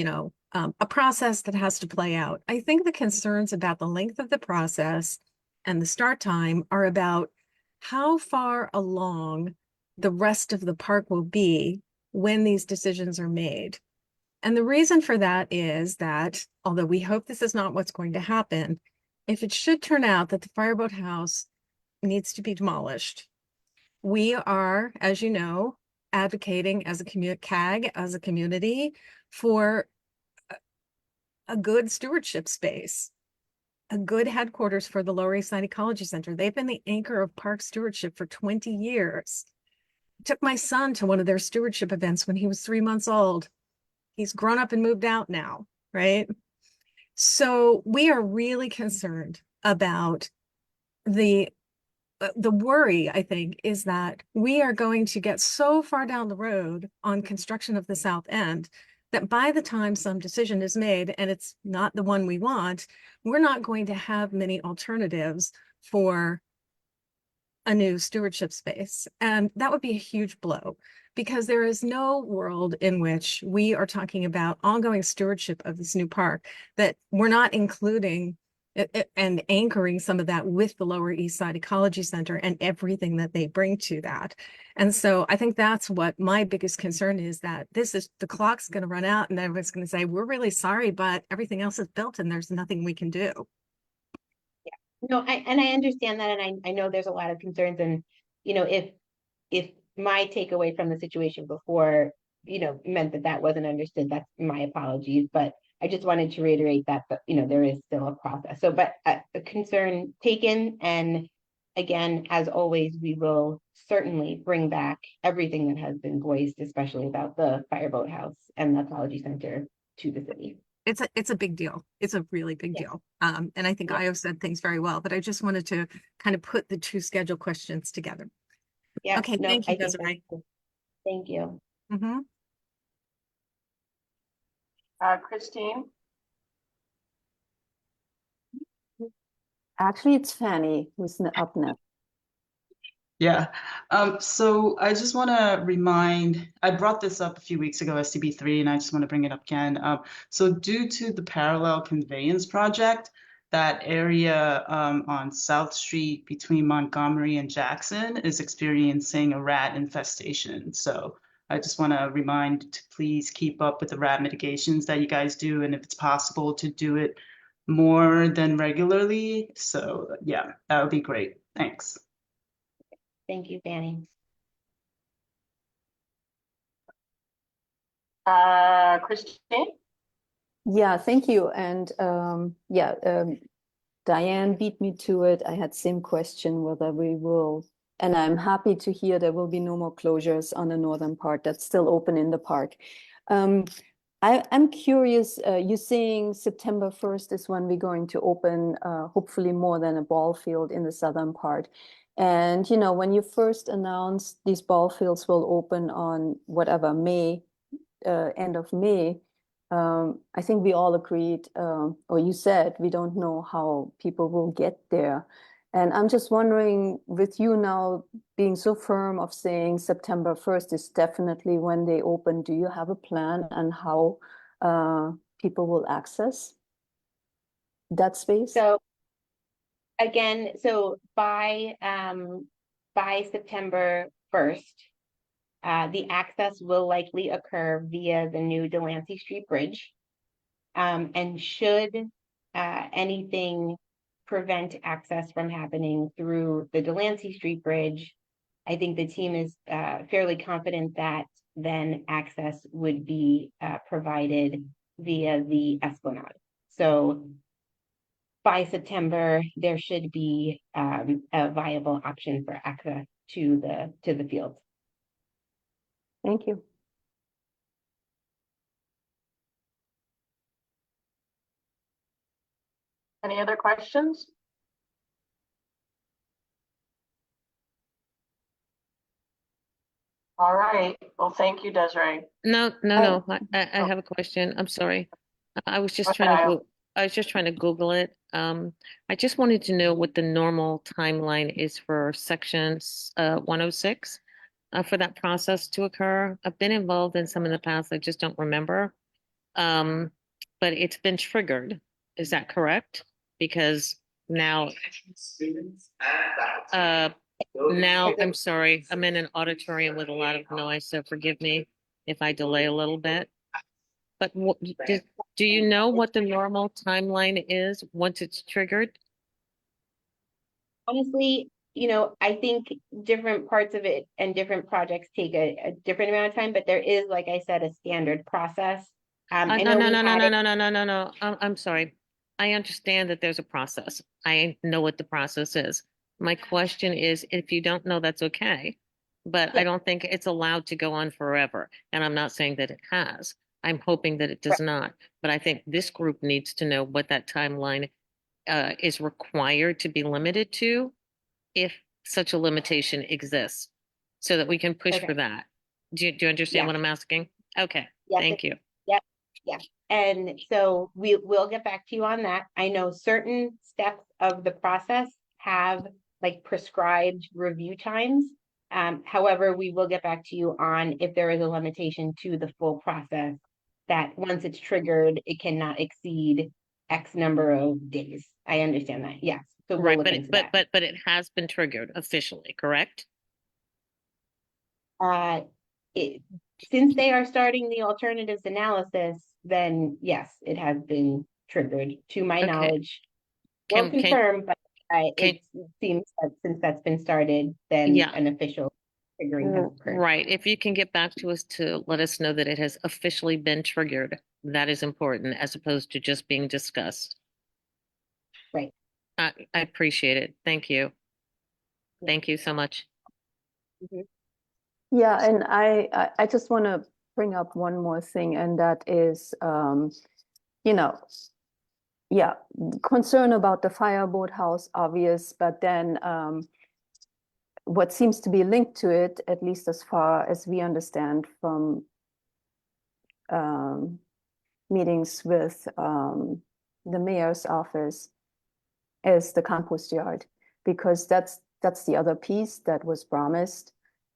process that has to play out. I think the concerns about the length of the process and the start time are about how far along the rest of the park will be when these decisions are made. And the reason for that is that, although we hope this is not what's going to happen, if it should turn out that the fireboat house needs to be demolished, we are, as you know, advocating as a CAG, as a community, for a good stewardship space, a good headquarters for the Lower East Side Ecology Center. They've been the anchor of park stewardship for 20 years. I took my son to one of their stewardship events when he was 3 months old. He's grown up and moved out now, right? So we are really concerned about the worry, I think, is that we are going to get so far down the road on construction of the south end that by the time some decision is made and it's not the one we want, we're not going to have many alternatives for a new stewardship space. And that would be a huge blow because there is no world in which we are talking about ongoing stewardship of this new park that we're not including and anchoring some of that with the Lower East Side Ecology Center and everything that they bring to that. And so I think that's what my biggest concern is, that the clock's going to run out and everyone's going to say, we're really sorry, but everything else is built and there's nothing we can do. No, I understand that, and I know there's a lot of concerns, and if my takeaway from the situation before, meant that wasn't understood, that's my apologies. But I just wanted to reiterate that, there is still a process. So, but a concern taken, and again, as always, we will certainly bring back everything that has been voiced, especially about the fireboat house and the ecology center, to the city. It's a big deal. It's a really big deal. And I think Io said things very well, but I just wanted to kind of put the two schedule questions together. Yeah. Okay, no, thank you, I think Desiree. Thank you. Christine? Actually, it's Fanny who's up next. Yeah. So I just want to remind, I brought this up a few weeks ago, STB3, and I just want to bring it up again. So due to the parallel conveyance project, that area on South Street between Montgomery and Jackson is experiencing a rat infestation. So I just want to remind to please keep up with the rat mitigations that you guys do, and if it's possible to do it more than regularly. So yeah, that would be great. Thanks. Thank you, Fanny. Christine? Yeah, thank you. And Diane beat me to it. I had same question whether we will, and I'm happy to hear there will be no more closures on the northern part that's still open in the park. I'm curious, you're saying September 1st is when we're going to open hopefully more than a ball field in the southern part. And, when you first announced these ball fields will open on whatever, end of May, I think we all agreed, or you said, we don't know how people will get there. And I'm just wondering, with you now being so firm of saying September 1st is definitely when they open, do you have a plan on how people will access that space? So again, by September 1st, the access will likely occur via the new Delancey Street Bridge. And should anything prevent access from happening through the Delancey Street Bridge, I think the team is fairly confident that then access would be provided via the Esplanade. So by September, there should be a viable option for access to the field. Thank you. Any other questions? All right. Well, thank you, Desiree. No. I have a question. I'm sorry. I was just trying to Google it. I just wanted to know what the normal timeline is for sections 106 for that process to occur. I've been involved in some in the past. I just don't remember. But it's been triggered. Is that correct? Because now, I'm sorry. I'm in an auditorium with a lot of noise, so forgive me if I delay a little bit. But do you know what the normal timeline is once it's triggered? honestly, I think different parts of it and different projects take a different amount of time, but there is, like I said, a standard process. I No, know no, we no, no, had no, it. no, no, no, no, no. I'm sorry. I understand that there's a process. I know what the process is. My question is, if you don't know, that's okay. But I Yeah. don't think it's allowed to go on forever. And I'm not saying that it has. I'm hoping that it does not. But I think this group needs to know what that timeline is required to be limited to, if such a limitation exists, so that we can push for Okay. that. Do you understand Yeah. what I'm asking? Okay, Yes, thank you. Yep, yeah. And so we'll get back to you on that. I know certain steps of the process have like prescribed review times. However, we will get back to you on if there is a limitation to the full process, that once it's triggered, it cannot exceed X number of days. I understand that, yes. So we'll Right, look but into it, that. but it has been triggered officially, correct? Uh, it, since they are starting the alternatives analysis, then yes, it has been triggered to my Okay. knowledge. We'll Can confirm, but can it seems that since that's been started, then Yeah. an official triggering has occurred. Right, if you can get back to us to let us know that it has officially been triggered, that is important, as opposed to just being discussed. Right. I appreciate it. Thank you. Yeah. Thank you so much. Mhm. Yeah, and I just want to bring up one more thing, and that is, yeah, concern about the fireboat house, obvious, but then what seems to be linked to it, at least as far as we understand from meetings with the mayor's office, is the compost yard, because that's the other piece that was promised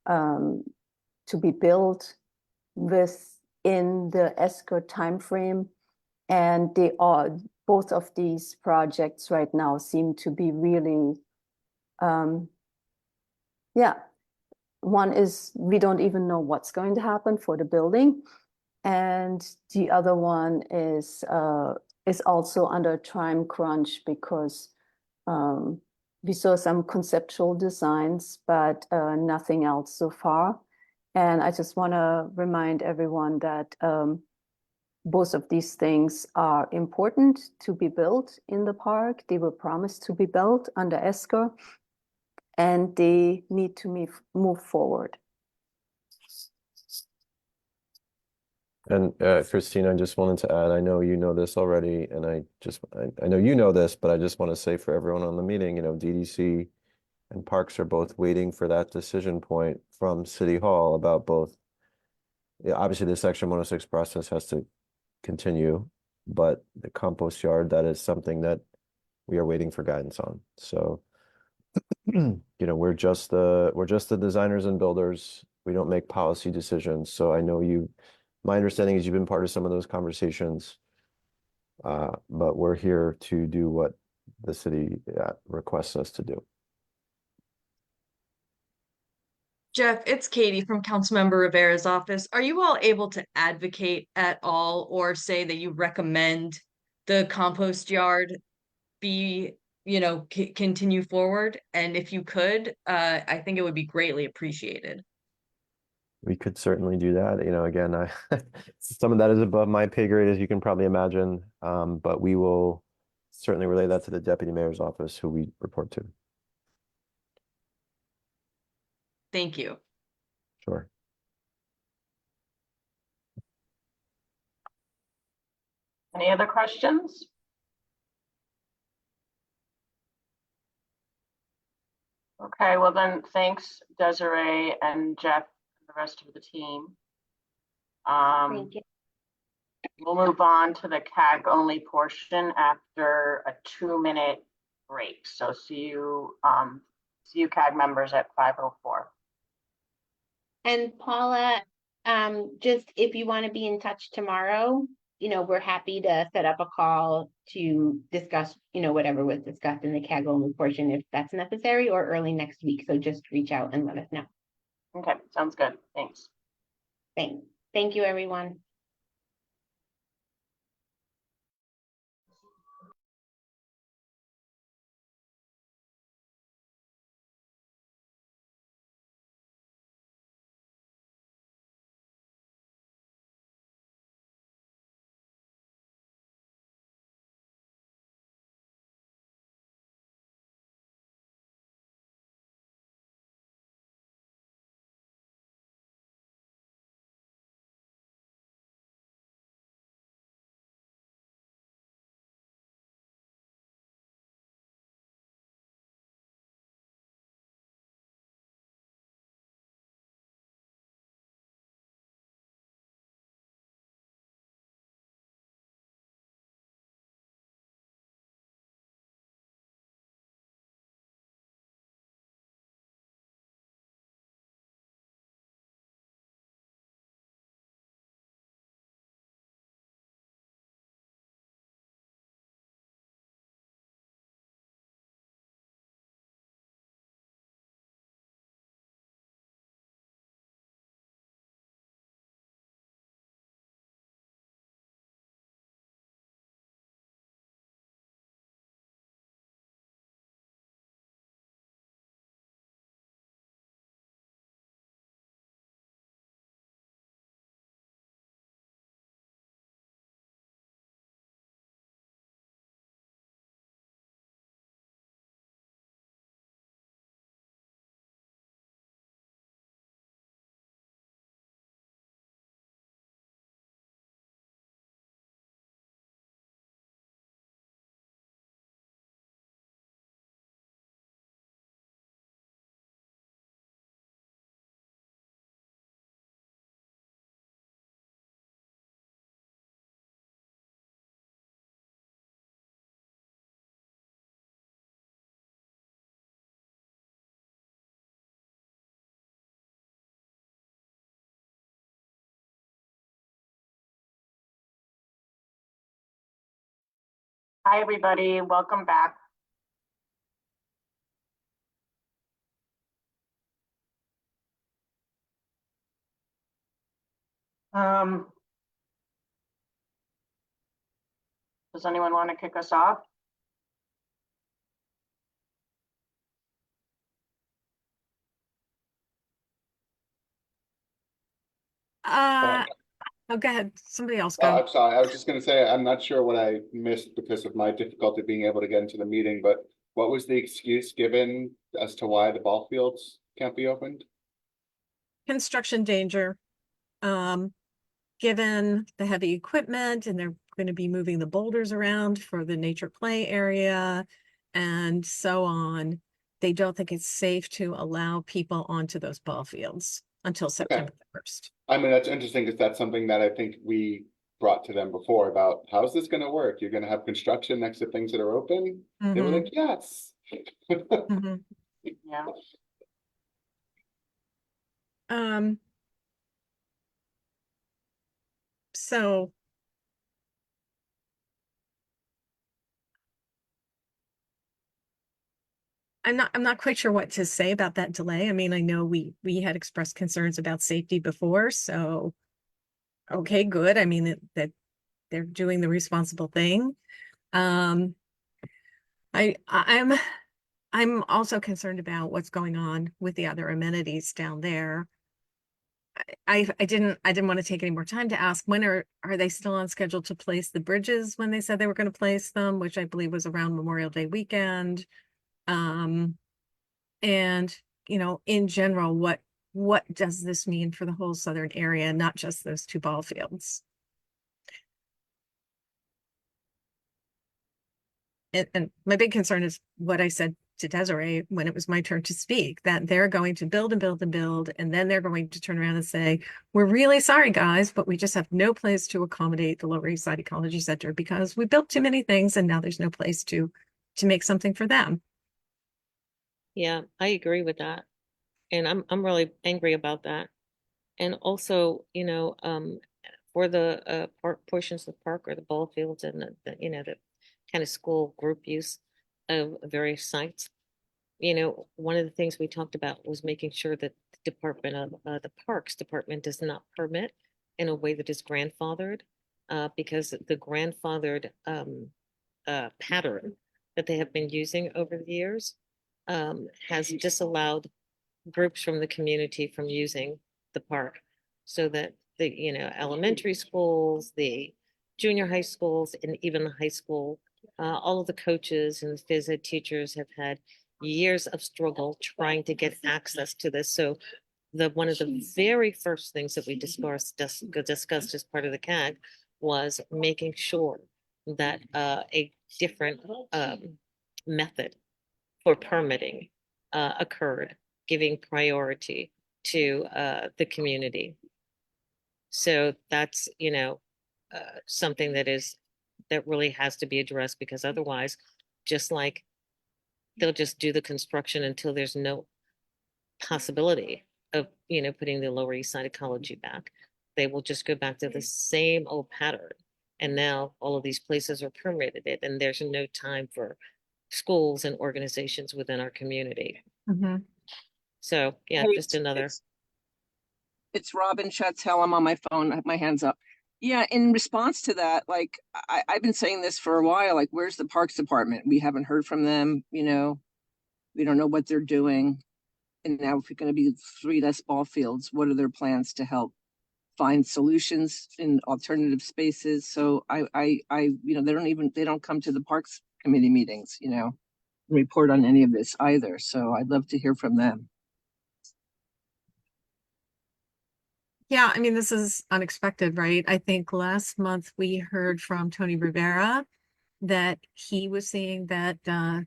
to be built within the ESCR timeframe. And they are, both of these projects right now seem to be really, yeah. One is we don't even know what's going to happen for the building. And the other one is also under time crunch because we saw some conceptual designs, but nothing else so far. And I just want to remind everyone that both of these things are important to be built in the park. They were promised to be built under ESCR, and they need to move forward. And Christine, I just wanted to add, I know you know this already, and I know you know this, but I just want to say for everyone on the meeting, DDC and Parks are both waiting for that decision point from City Hall about both. Yeah, obviously, the Section 106 process has to continue, but the compost yard, that is something that we are waiting for guidance on. So, we're just the designers and builders. We don't make policy decisions. So I know my understanding is you've been part of some of those conversations, but we're here to do what the city requests us to do. Jeff, it's Katie from Councilmember Rivera's office. Are you all able to advocate at all or say that you recommend the compost yard be, continue forward? And if you could, I think it would be greatly appreciated. We could certainly do that. Again, some of that is above my pay grade, as you can probably imagine. But we will certainly relay that to the deputy mayor's office, who we report to. Thank you. Sure. Any other questions? Okay, well then, thanks Desiree and Jeff and the rest of the team. Thank you. We'll move on to the CAG only portion after a 2-minute break. So see you CAG members at 5:04. And Paula, just if you want to be in touch tomorrow, we're happy to set up a call to discuss, whatever was discussed in the CAG only portion, if that's necessary, or early next week. So just reach out and let us know. Okay, sounds good. Thanks. Thanks. Thank you, everyone. Hi, everybody. Welcome back. Does anyone want to kick us off? Oh, go ahead. Somebody else Oh, go. I'm sorry. I was just going to say, I'm not sure what I missed because of my difficulty being able to get into the meeting, but what was the excuse given as to why the ball fields can't be opened? Construction danger. Given the heavy equipment, and they're going to be moving the boulders around for the nature play area and so on, they don't think it's safe to allow people onto those ball fields until September 1st. I mean, that's interesting because that's something that I think we brought to them before about how's this going to work? You're going to have construction next to things that are open? They were like, yes. Mhm. Yeah. So I'm not quite sure what to say about that delay. I mean, I know we had expressed concerns about safety before, so okay, good. I mean that they're doing the responsible thing. I'm also concerned about what's going on with the other amenities down there. I didn't want to take any more time to ask when are they still on schedule to place the bridges when they said they were going to place them, which I believe was around Memorial Day weekend. And in general, what does this mean for the whole southern area, not just those two ball fields? And my big concern is what I said to Desiree when it was my turn to speak, that they're going to build and build and build, and then they're going to turn around and say, we're really sorry, guys, but we just have no place to accommodate the Lower East Side Ecology Center because we built too many things and now there's no place to make something for them. Yeah, I agree with that. And I'm really angry about that. And also, for the park portions of the park or the ball fields and the kind of school group use of various sites. One of the things we talked about was making sure that the Department of the Parks Department does not permit in a way that is grandfathered, because the grandfathered pattern that they have been using over the years has disallowed groups from the community from using the park, so that the elementary schools, the junior high schools, and even the high school, all of the coaches and phys ed teachers have had years of struggle trying to get access to this. So one of the very first things that we discussed as part of the CAG was making sure that a different method for permitting occurred, giving priority to the community. So that's something that really has to be addressed, because otherwise, just like they'll just do the construction until there's no possibility of putting the Lower East Side ecology back. They will just go back to the same old pattern. And now all of these places are permitted it, and there's no time for schools and organizations within our community. Mm-hmm. So yeah, Hey, just another. It's Robin Schatzell. I'm on my phone. I have my hands up. Yeah, in response to that, like I've been saying this for a while, like, where's the Parks Department? We haven't heard from them, we don't know what they're doing. And now if we're going to be 3 less ball fields, what are their plans to help find solutions in alternative spaces? So they don't come to the Parks Committee meetings, report on any of this either. So I'd love to hear from them. Yeah, I mean, this is unexpected, right? I think last month we heard from Tony Rivera that he was seeing that the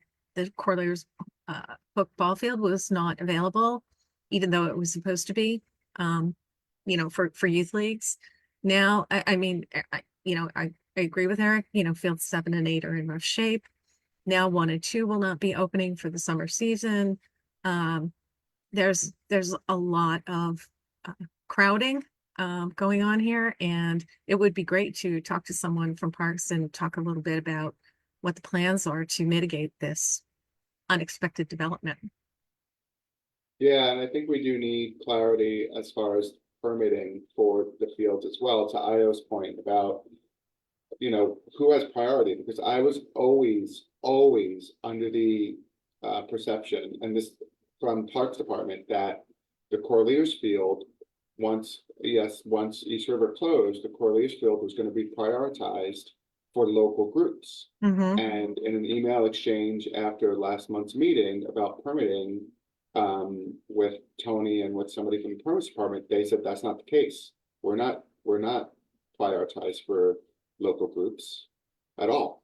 Corlier's Hook ball field was not available, even though it was supposed to be, for youth leagues. Now, I mean, I agree with Eric, fields 7 and 8 are in rough shape. Now 1 and 2 will not be opening for the summer season. There's a lot of crowding going on here, and it would be great to talk to someone from Parks and talk a little bit about what the plans are to mitigate this unexpected development. Yeah, and I think we do need clarity as far as permitting for the fields as well, to Io's point about, you know, who has priority, because I was always under the perception, and this from Parks Department, that the Corliers Field, once East River closed, the Corliers Field was going to be prioritized for local groups. And in an email exchange after last month's meeting about permitting, with Tony and with somebody from the permits department, they said that's not the case. We're not prioritized for local groups at all.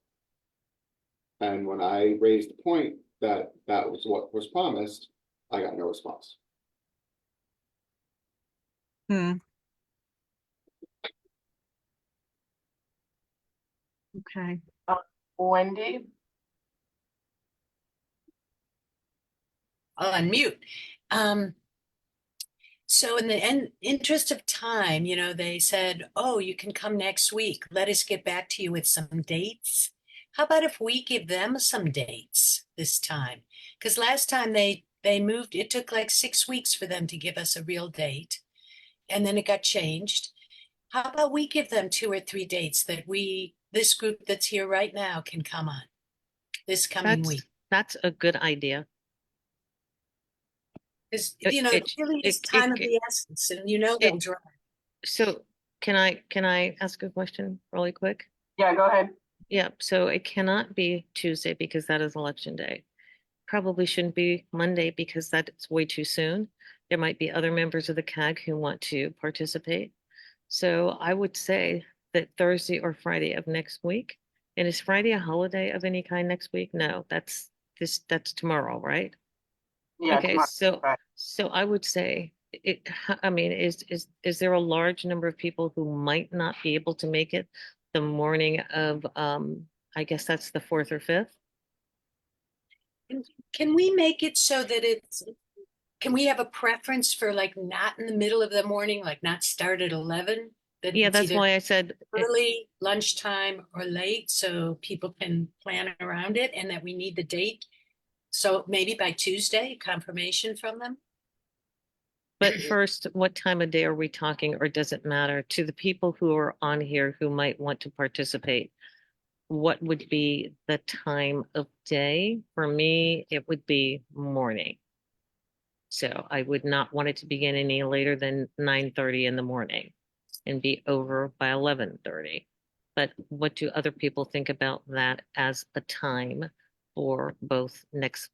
And when I raised the point that that was what was promised, I got no response. Okay. Wendy? I'll unmute. So in the interest of time, you know, they said, oh, you can come next week. Let us get back to you with some dates. How about if we give them some dates this time? Because last time they moved, it took like 6 weeks for them to give us a real date. And then it got changed. How about we give them 2 or 3 dates that this group that's here right now can come on this coming week? That's a good idea. Because, you know, it really is time of the essence, and you know they'll drive. So can I ask a question really quick? Yeah, go ahead. Yeah, so it cannot be Tuesday because that is election day. Probably shouldn't be Monday because that's way too soon. There might be other members of the CAG who want to participate. So I would say that Thursday or Friday of next week. And is Friday a holiday of any kind next week? No, that's tomorrow, right? Yeah, Okay, tomorrow. Right. so I would say I mean, is there a large number of people who might not be able to make it the morning of I guess that's the 4th or 5th? Can we make it so that can we have a preference for like not in the middle of the morning, like not start at 11? That Yeah, it's that's either why I said early, lunchtime, or late, so people can plan around it, and that we need the date. So maybe by Tuesday, confirmation from them. But first, what time of day are we talking, or does it matter to the people who are on here who might want to participate? What would be the time of day? For me, it would be morning. So I would not want it to begin any later than 9:30 in the morning and be over by 11:30. But what do other people think about that as a time for both next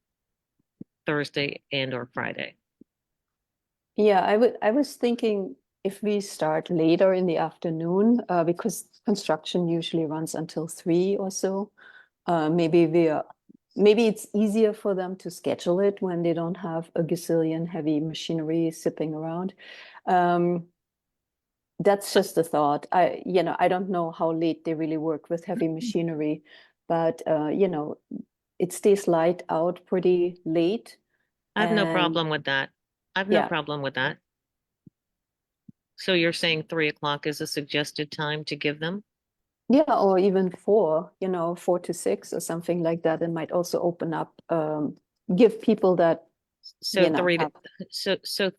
Thursday and or Friday? Yeah, I was thinking if we start later in the afternoon, because construction usually runs until 3 or so, maybe it's easier for them to schedule it when they don't have a gazillion heavy machinery zipping around. That's just a thought. I don't know how late they really work with heavy machinery, but it stays light out pretty late. I have no And problem with that. I have no yeah. problem with that. So you're saying 3 o'clock is a suggested time to give them? Yeah, or even 4, 4 to 6 or something like that. It might also open up, give people that, So three to have, so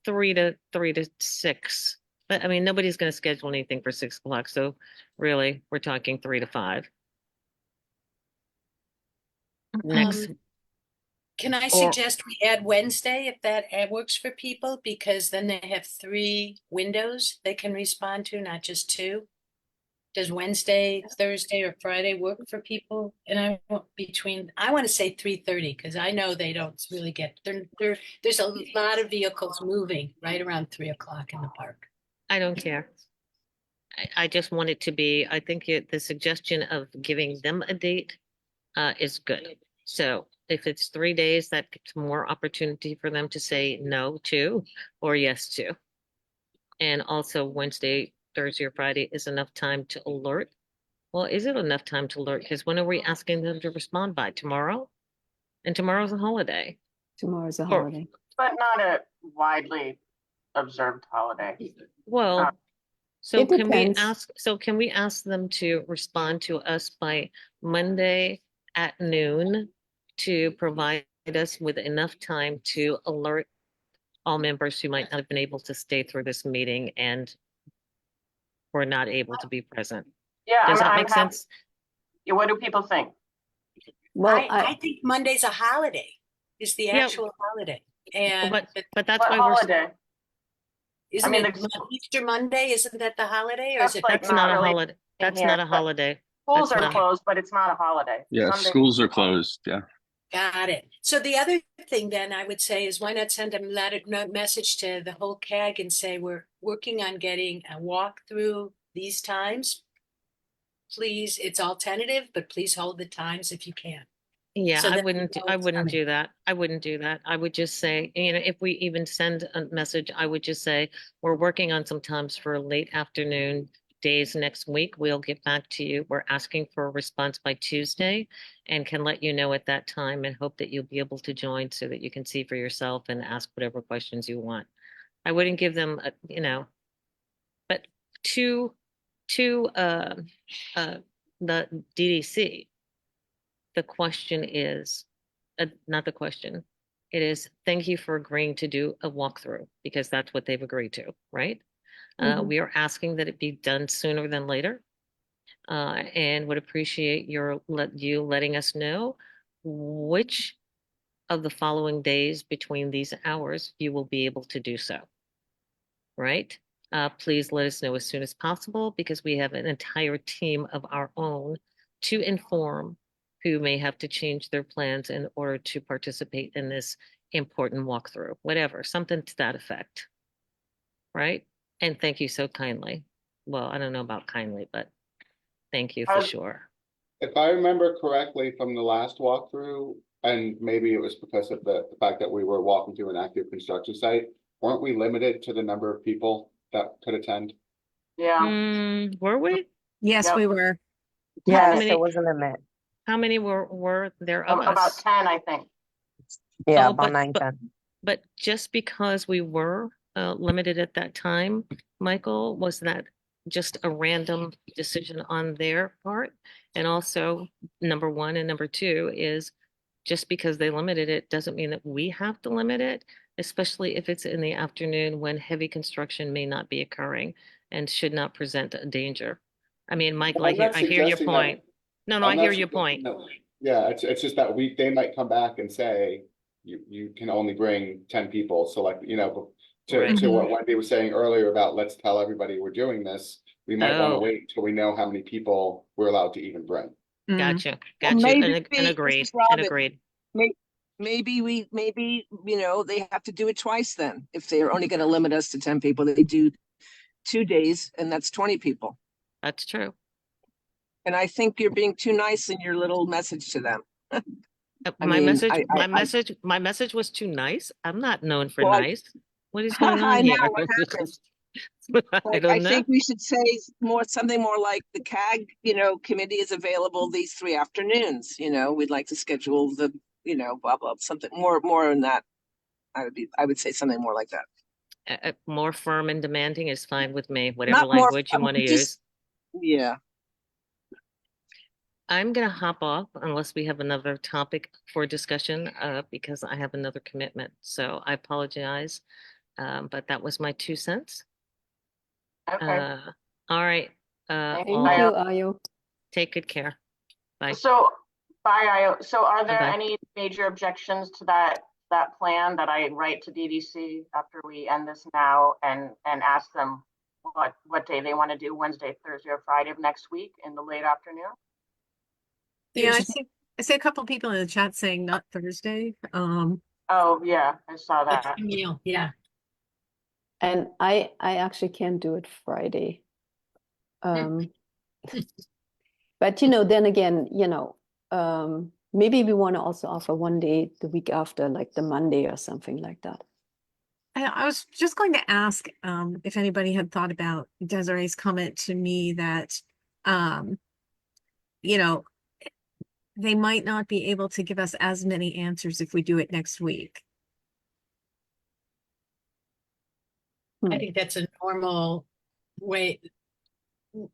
3 to 6. But I mean, nobody's going to schedule anything for 6 o'clock. So really, we're talking 3 to 5. Next, Can I or suggest we add Wednesday if that works for people? Because then they have 3 windows they can respond to, not just 2. Does Wednesday, Thursday, or Friday work for people? And I want to say 3:30 because I know they don't really get there's a lot of vehicles moving right around 3 o'clock in the park. I don't care. I just want it to be, I think the suggestion of giving them a date is good. So if it's 3 days, that gives more opportunity for them to say no to or yes to. And also Wednesday, Thursday, or Friday is enough time to alert. Well, is it enough time to alert? Because when are we asking them to respond by? Tomorrow? And tomorrow's a holiday. tomorrow's a Or- holiday. But not a widely observed holiday. Well, So It can we depends. ask them to respond to us by Monday at noon to provide us with enough time to alert all members who might not have been able to stay through this meeting and were not able to be present? Yeah, Does that I'm make happy. sense? Yeah, what do people think? Well, I think Monday's a holiday, is the Yeah. actual holiday. And But that's What why we're, holiday? isn't mean, it Easter Monday? Isn't that the holiday, or is That's it? like that's not a really holiday. That's here, not a but holiday. Schools That's are not- closed, but it's not a holiday. Yeah, Sunday- schools are closed. Yeah. Got it. So the other thing then I would say is why not send a message to the whole CAG and say we're working on getting a walkthrough these times. Please, it's all tentative, but please hold the times if you can. Yeah, So I that we wouldn't, know I it's wouldn't coming. do that. I wouldn't do that. I would just say, if we even send a message, I would just say, we're working on some times for late afternoon days next week. We'll get back to you. We're asking for a response by Tuesday and can let you know at that time and hope that you'll be able to join so that you can see for yourself and ask whatever questions you want. I wouldn't give them, but to the DDC, the question is, not the question. It is, thank you for agreeing to do a walkthrough because that's what they've agreed to, right? Mhm. We are asking that it be done sooner than later. And would appreciate you letting us know which of the following days between these hours you will be able to do so. Right? Please let us know as soon as possible because we have an entire team of our own to inform who may have to change their plans in order to participate in this important walkthrough, whatever, something to that effect. Right? And thank you so kindly. Well, I don't know about kindly, but thank you for sure. If I remember correctly from the last walkthrough, and maybe it was because of the fact that we were walking through an active construction site, weren't we limited to the number of people that could attend? Yeah. Were we? Yes, Yep. we were. How Yes, many- there was a limit. How many were there of About us? 10, I think. Yeah, Oh, about 9-10. But just because we were limited at that time, Michael, was that just a random decision on their part? And also, number one and number two is just because they limited it doesn't mean that we have to limit it, especially if it's in the afternoon when heavy construction may not be occurring and should not present a danger. I mean, Michael, I'm not I hear your suggesting that- point. No, I I'm hear not your suggesting point. that- Yeah, it's just that they might come back and say, you can only bring 10 people, to Right. what Wendy was saying earlier about let's tell everybody we're doing this. We might want to Oh. wait till we know how many people we're allowed to even bring. Mm. Gotcha, Well, got you, maybe and this agreed, is Robin. and agreed. Maybe they have to do it twice then. If they're only going to limit us to 10 people, they do 2 days and that's 20 people. That's true. And I think you're being too nice in your little message to them. My mean, my message was too nice. I'm not known for Well, nice. What is going I on know here? what happened. I Like, don't I know. think we should say something more like the CAG, committee is available these 3 afternoons. We'd like to schedule the, blah, blah, something more in that. I would say something more like that. More firm and demanding is fine with me, whatever Not more, language you want to use. Yeah. I'm gonna hop off unless we have another topic for discussion, because I have another commitment. So I apologize. But that was my 2 cents. Okay. All right. Thank Thank All you, Ayo. take good care. Bye. So, bye, Io. So are there Bye-bye. any major objections to that plan that I write to DDC after we end this now and ask them what day they want to do, Wednesday, Thursday, or Friday of next week in the late afternoon? Yeah, There's I see a couple people in the chat saying not Thursday. Oh, yeah, I saw that. Neil, yeah. And I actually can't do it Friday. But then again, maybe we want to also offer one day the week after, like the Monday or something like that. I was just going to ask if anybody had thought about Desiree's comment to me that, they might not be able to give us as many answers if we do it next week. I think that's a normal way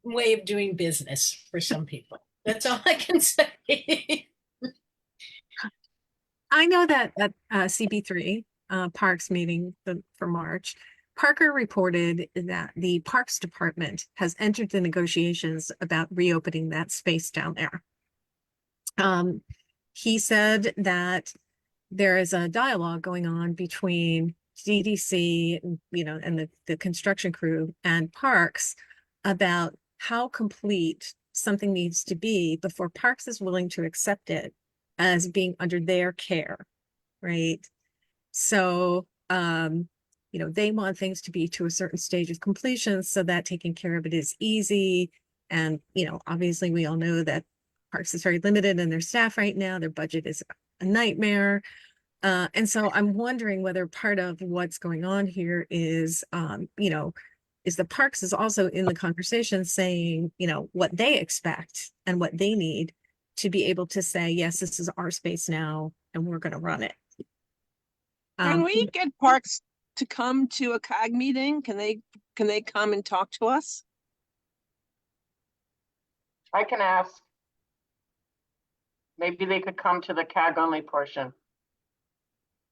of doing business for some people. That's all I can say. I know that at CB3 Parks meeting for March, Parker reported that the Parks Department has entered the negotiations about reopening that space down there. He said that there is a dialogue going on between DDC, and the construction crew and Parks about how complete something needs to be before Parks is willing to accept it as being under their care, right? So, they want things to be to a certain stage of completion so that taking care of it is easy. And, obviously we all know that Parks is very limited in their staff right now. Their budget is a nightmare. And so I'm wondering whether part of what's going on here is, is the Parks is also in the conversation saying, what they expect and what they need to be able to say, yes, this is our space now and we're going to run it. Can we get Parks to come to a CAG meeting? Can they come and talk to us? I can ask. Maybe they could come to the CAG only portion.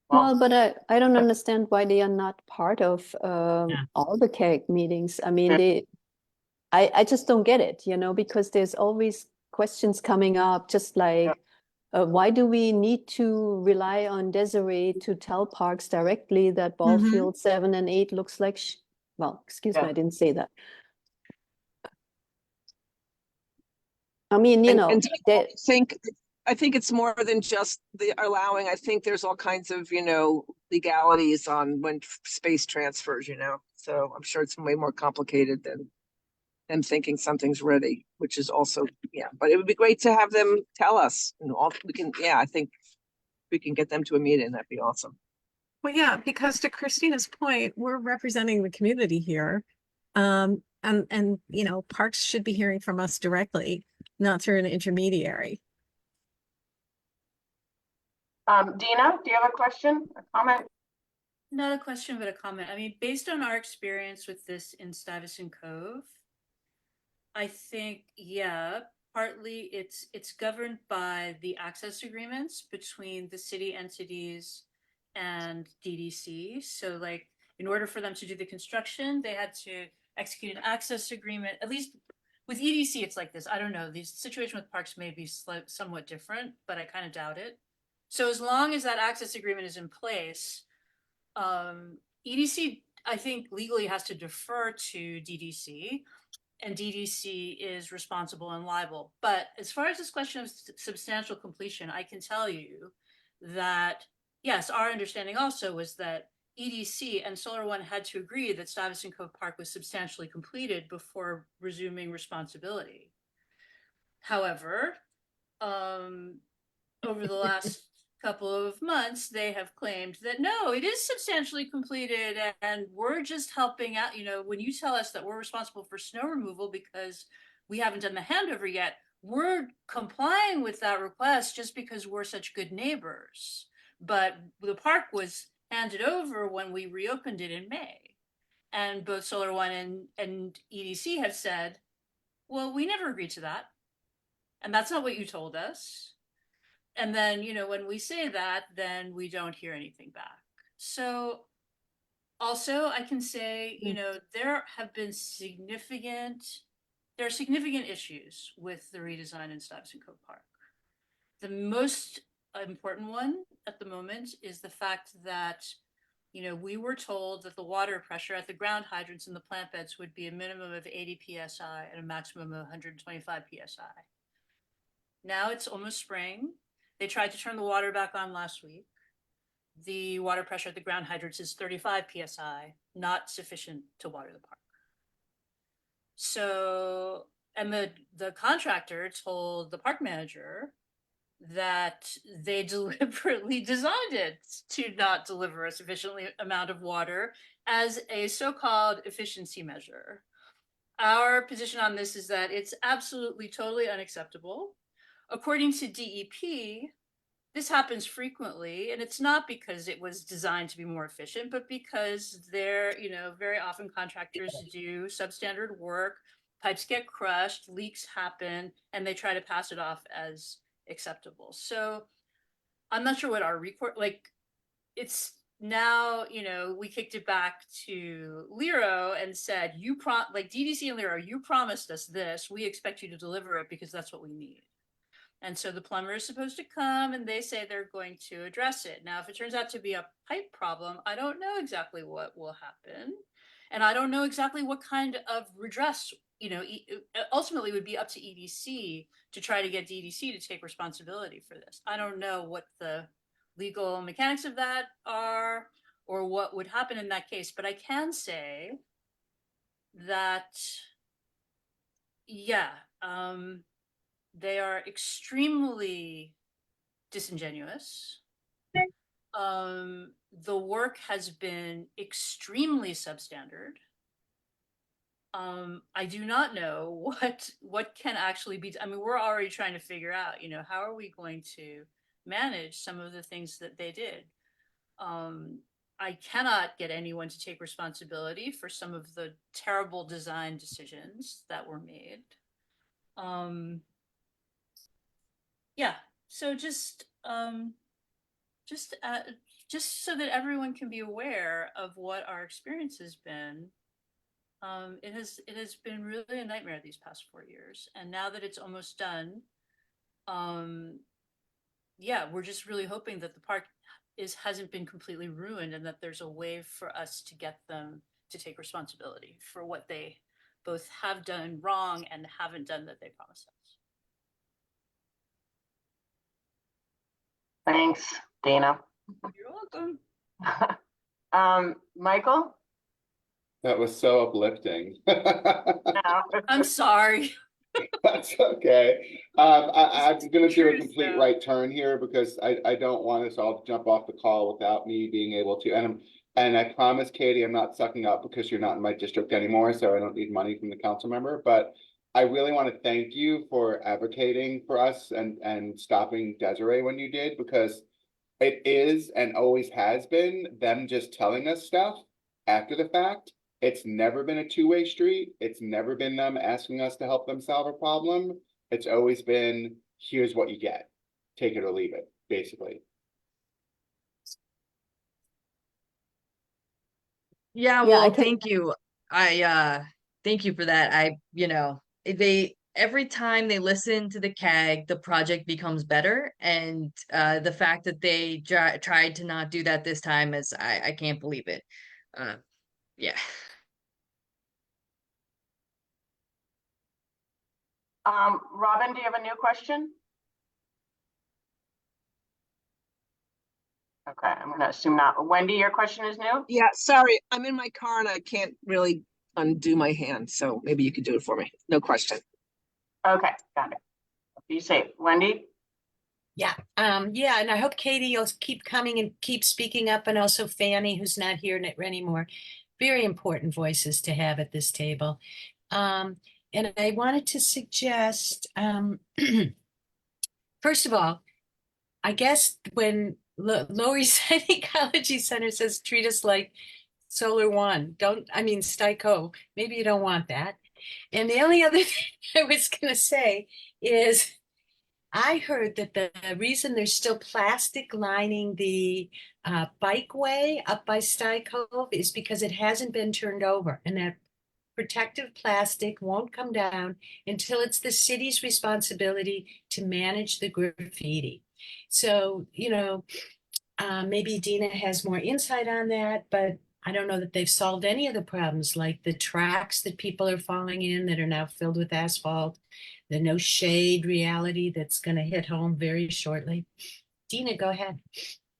Well, but I don't understand why they are not part of all the CAG meetings. I mean, I just don't get it, because there's always questions coming up, just like, why do we need to rely on Desiree to tell Parks directly that ball field 7 and 8 looks like, well, excuse me, I didn't say that. I mean, I think it's more than just the allowing. I think there's all kinds of, legalities on when space transfers, so I'm sure it's way more complicated than them thinking something's ready, which is also, but it would be great to have them tell us, and I think we can get them to a meeting. That'd be awesome. Well, yeah, because to Christina's point, we're representing the community here. And Parks should be hearing from us directly, not through an intermediary. Dina, do you have a question, a comment? Not a question, but a comment. I mean, based on our experience with this in Stuyvesant Cove, I think, partly it's governed by the access agreements between the city entities and DDC. So like, in order for them to do the construction, they had to execute an access agreement. At least with EDC, it's like this. I don't know. The situation with Parks may be somewhat different, but I kind of doubt it. So as long as that access agreement is in place, EDC, I think, legally has to defer to DDC, and DDC is responsible and liable. But as far as this question of substantial completion, I can tell you that, yes, our understanding also was that EDC and Solar One had to agree that Stuyvesant Cove Park was substantially completed before resuming responsibility. However, over the last couple of months, they have claimed that no, it is substantially completed and we're just helping out. When you tell us that we're responsible for snow removal because we haven't done the handover yet, we're complying with that request just because we're such good neighbors. But the park was handed over when we reopened it in May. And both Solar One and EDC have said, well, we never agreed to that. And that's not what you told us. And then, when we say that, then we don't hear anything back. So also I can say, there are significant issues with the redesign in Stuyvesant Cove Park. The most important one at the moment is the fact that, we were told that the water pressure at the ground hydrants in the plant beds would be a minimum of 80 PSI and a maximum of 125 PSI. Now it's almost spring. They tried to turn the water back on last week. The water pressure at the ground hydrants is 35 PSI, not sufficient to water the park. So, and the contractor told the park manager that they deliberately designed it to not deliver a sufficient amount of water as a so-called efficiency measure. Our position on this is that it's absolutely, totally unacceptable. According to DEP, this happens frequently, and it's not because it was designed to be more efficient, but because they're, you know, very often contractors do substandard work, pipes get crushed, leaks happen, and they try to pass it off as acceptable. So I'm not sure what our recourse, like, it's now, you know, we kicked it back to Lero and said, like DDC and Lero, you promised us this, we expect you to deliver it because that's what we need. And so the plumber is supposed to come and they say they're going to address it. Now, if it turns out to be a pipe problem, I don't know exactly what will happen. And I don't know exactly what kind of redress, you know, ultimately would be up to EDC to try to get DDC to take responsibility for this. I don't know what the legal mechanics of that are or what would happen in that case, but I can say that, yeah, they are extremely disingenuous. The work has been extremely substandard. I do not know what can actually be. I mean, we're already trying to figure out, you know, how are we going to manage some of the things that they did. I cannot get anyone to take responsibility for some of the terrible design decisions that were made. Yeah, so just so that everyone can be aware of what our experience has been. It has been really a nightmare these past 4 years, and now that it's almost done, yeah, we're just really hoping that the park hasn't been completely ruined, and that there's a way for us to get them to take responsibility for what they both have done wrong and haven't done that they promised us. Thanks, Dana. You're welcome. Michael? That was so uplifting. I'm sorry. That's okay. I'm going to do a complete right turn here because I don't want us all to jump off the call without me being able to. And I promise, Katie, I'm not sucking up because you're not in my district anymore, so I don't need money from the council member. But I really want to thank you for advocating for us and stopping Desiree when you did, because it is and always has been them just telling us stuff after the fact. It's never been a two-way street. It's never been them asking us to help them solve a problem. It's always been, here's what you get. Take it or leave it, basically. Yeah, well, thank you. Thank you for that. Every time they listen to the CAG, the project becomes better. And the fact that they tried to not do that this time is, I can't believe it. Yeah. Robin, do you have a new question? Okay, I'm gonna assume not. Wendy, your question is new? Yeah, sorry, I'm in my car and I can't really undo my hand, so maybe you could do it for me. No question. Okay, got it. Be safe. Wendy? Yeah, and I hope Katie, you'll keep coming and keep speaking up, and also Fanny, who's not here anymore. Very important voices to have at this table. And I wanted to suggest, first of all, I guess when Lower East Side Ecology Center says treat us like Solar One, Styco, maybe you don't want that. And the only other thing I was going to say is I heard that the reason there's still plastic lining the bikeway up by Sty Cove is because it hasn't been turned over, and that protective plastic won't come down until it's the city's responsibility to manage the graffiti. So, maybe Dina has more insight on that, but I don't know that they've solved any of the problems, like the tracks that people are falling in that are now filled with asphalt, the no shade reality that's going to hit home very shortly. Dina, go ahead.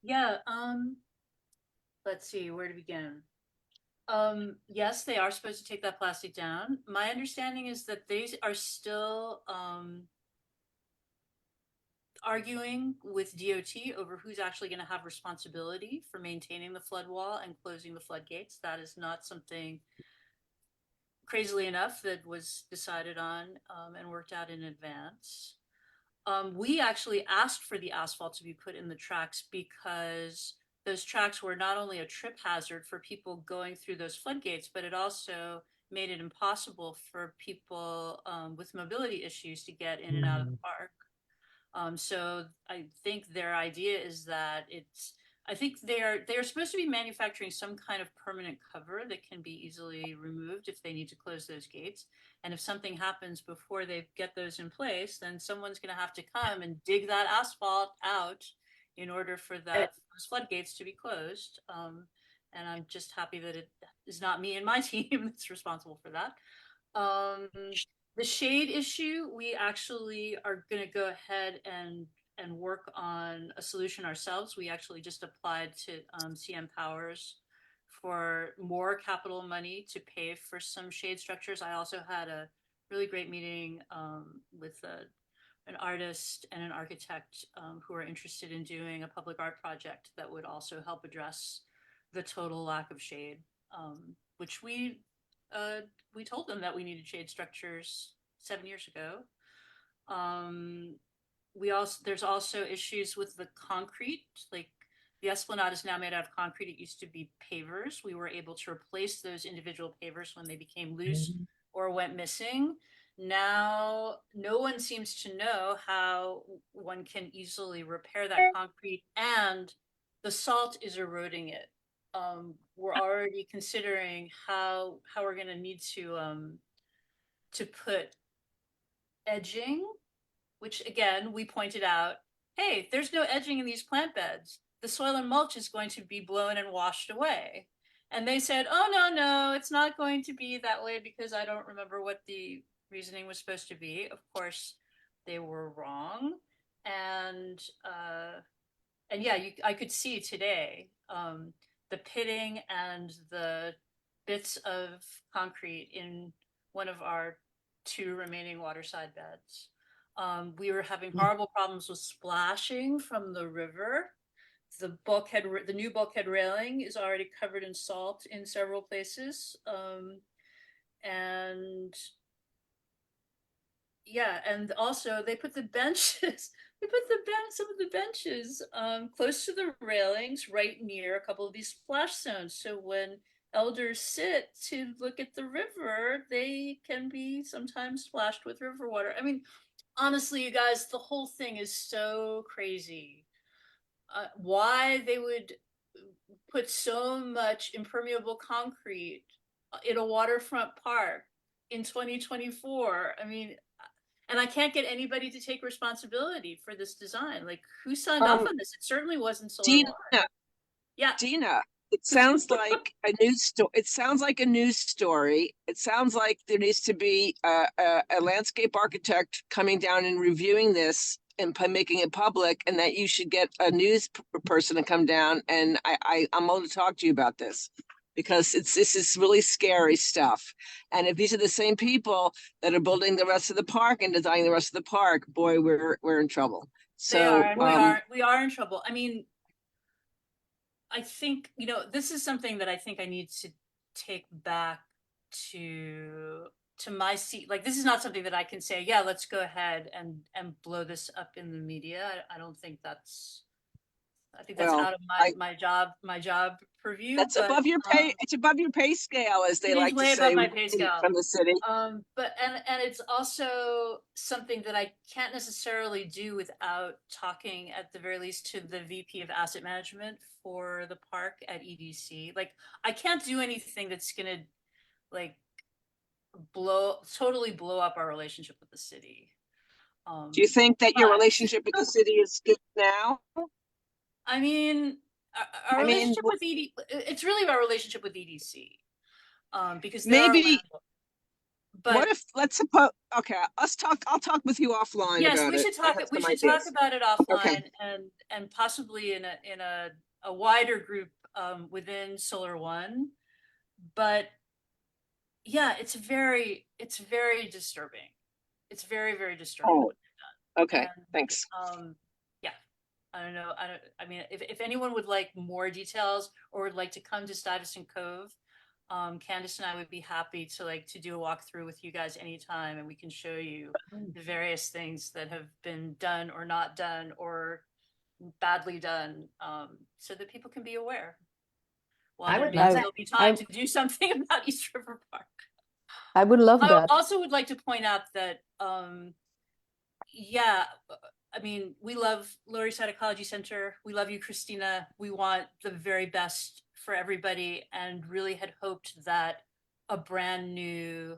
Yeah, let's see where to begin. Yes, they are supposed to take that plastic down. My understanding is that they are still arguing with DOT over who's actually going to have responsibility for maintaining the flood wall and closing the floodgates. That is not something, crazily enough, that was decided on and worked out in advance. We actually asked for the asphalt to be put in the tracks because those tracks were not only a trip hazard for people going through those floodgates, but it also made it impossible for people with mobility issues to get in and out of the park. So I think their idea is that I think they're supposed to be manufacturing some kind of permanent cover that can be easily removed if they need to close those gates. And if something happens before they get those in place, then someone's going to have to come and dig that asphalt out in order for those floodgates to be closed. And I'm just happy that it is not me and my team that's responsible for that. The shade issue, we actually are going to go ahead and work on a solution ourselves. We actually just applied to CM Powers for more capital money to pay for some shade structures. I also had a really great meeting with an artist and an architect who are interested in doing a public art project that would also help address the total lack of shade, which we told them that we needed shade structures 7 years ago. There's also issues with the concrete, like the Esplanade is now made out of concrete. It used to be pavers. We were able to replace those individual pavers when they became loose or went missing. Now, no one seems to know how one can easily repair that concrete, and the salt is eroding it. We're already considering how we're going to need to put edging, which again, we pointed out, hey, there's no edging in these plant beds. The soil and mulch is going to be blown and washed away. And they said, oh, no, it's not going to be that way because I don't remember what the reasoning was supposed to be. Of course, they were wrong. And yeah, I could see today the pitting and the bits of concrete in one of our 2 remaining waterside beds. We were having horrible problems with splashing from the river. The new bulkhead railing is already covered in salt in several places. And yeah, and also they put the benches, some of the benches close to the railings right near a couple of these splash zones. So when elders sit to look at the river, they can be sometimes splashed with river water. I mean, honestly, you guys, the whole thing is so crazy. Why they would put so much impermeable concrete in a waterfront park in 2024? I mean, and I can't get anybody to take responsibility for this design. Like, who signed off on this? It certainly wasn't Solar Dina, Water. Yeah. Dina, it sounds like a news story. It sounds like a news story. It sounds like there needs to be a landscape architect coming down and reviewing this and making it public, and that you should get a news person to come down. And I'm going to talk to you about this because this is really scary stuff. And if these are the same people that are building the rest of the park and designing the rest of the park, boy, we're in trouble. So They are, and we are in trouble. I mean, I think, this is something that I think I need to take back to my seat. Like, this is not something that I can say, yeah, let's go ahead and blow this up in the media. I don't think that's, I think that's out of my job purview. That's above your pay. It's above your pay scale, as they like to say, way above my pay scale from the city. But it's also something that I can't necessarily do without talking, at the very least, to the VP of Asset Management for the park at EDC. Like, I can't do anything that's gonna like totally blow up our relationship with the city. Do you think that your relationship with the city is good now? I mean, our relationship with EDC, it's really our relationship with EDC. Because maybe, but what if, let's suppose, okay, I'll talk with you offline. Yes, about we should talk. We should talk about it offline, and possibly in a wider group within Solar One. But yeah, it's very disturbing. It's very, very disturbing what they've done. Okay, thanks. Yeah, I don't know. I mean, if anyone would like more details or would like to come to Stuyvesant Cove, Candace and I would be happy to do a walkthrough with you guys anytime, and we can show you the various things that have been done or not done or badly done, so that people can be aware. Well, I there would may love still that. be time to do something about East River Park. I would love I that. also would like to point out that, yeah, I mean, we love Lower East Side Ecology Center. We love you, Christina. We want the very best for everybody, and really had hoped that a brand new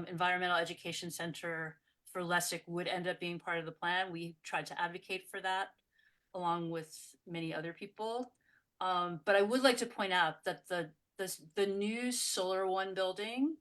environmental education center for Lessig would end up being part of the plan. We tried to advocate for that along with many other people. But I would like to point out that the new Solar One building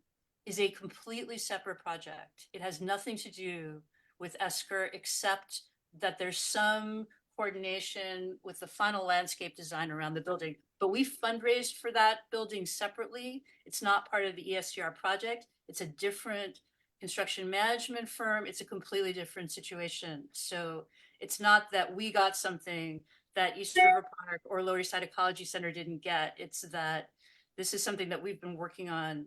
is a completely separate project. It has nothing to do with ESCR, except that there's some coordination with the final landscape design around the building. But we fundraised for that building separately. It's not part of the ESCR project. It's a different construction management firm. It's a completely different situation. So it's not that we got something that East River Park or Lower East Side Ecology Center didn't get. It's that this is something that we've been working on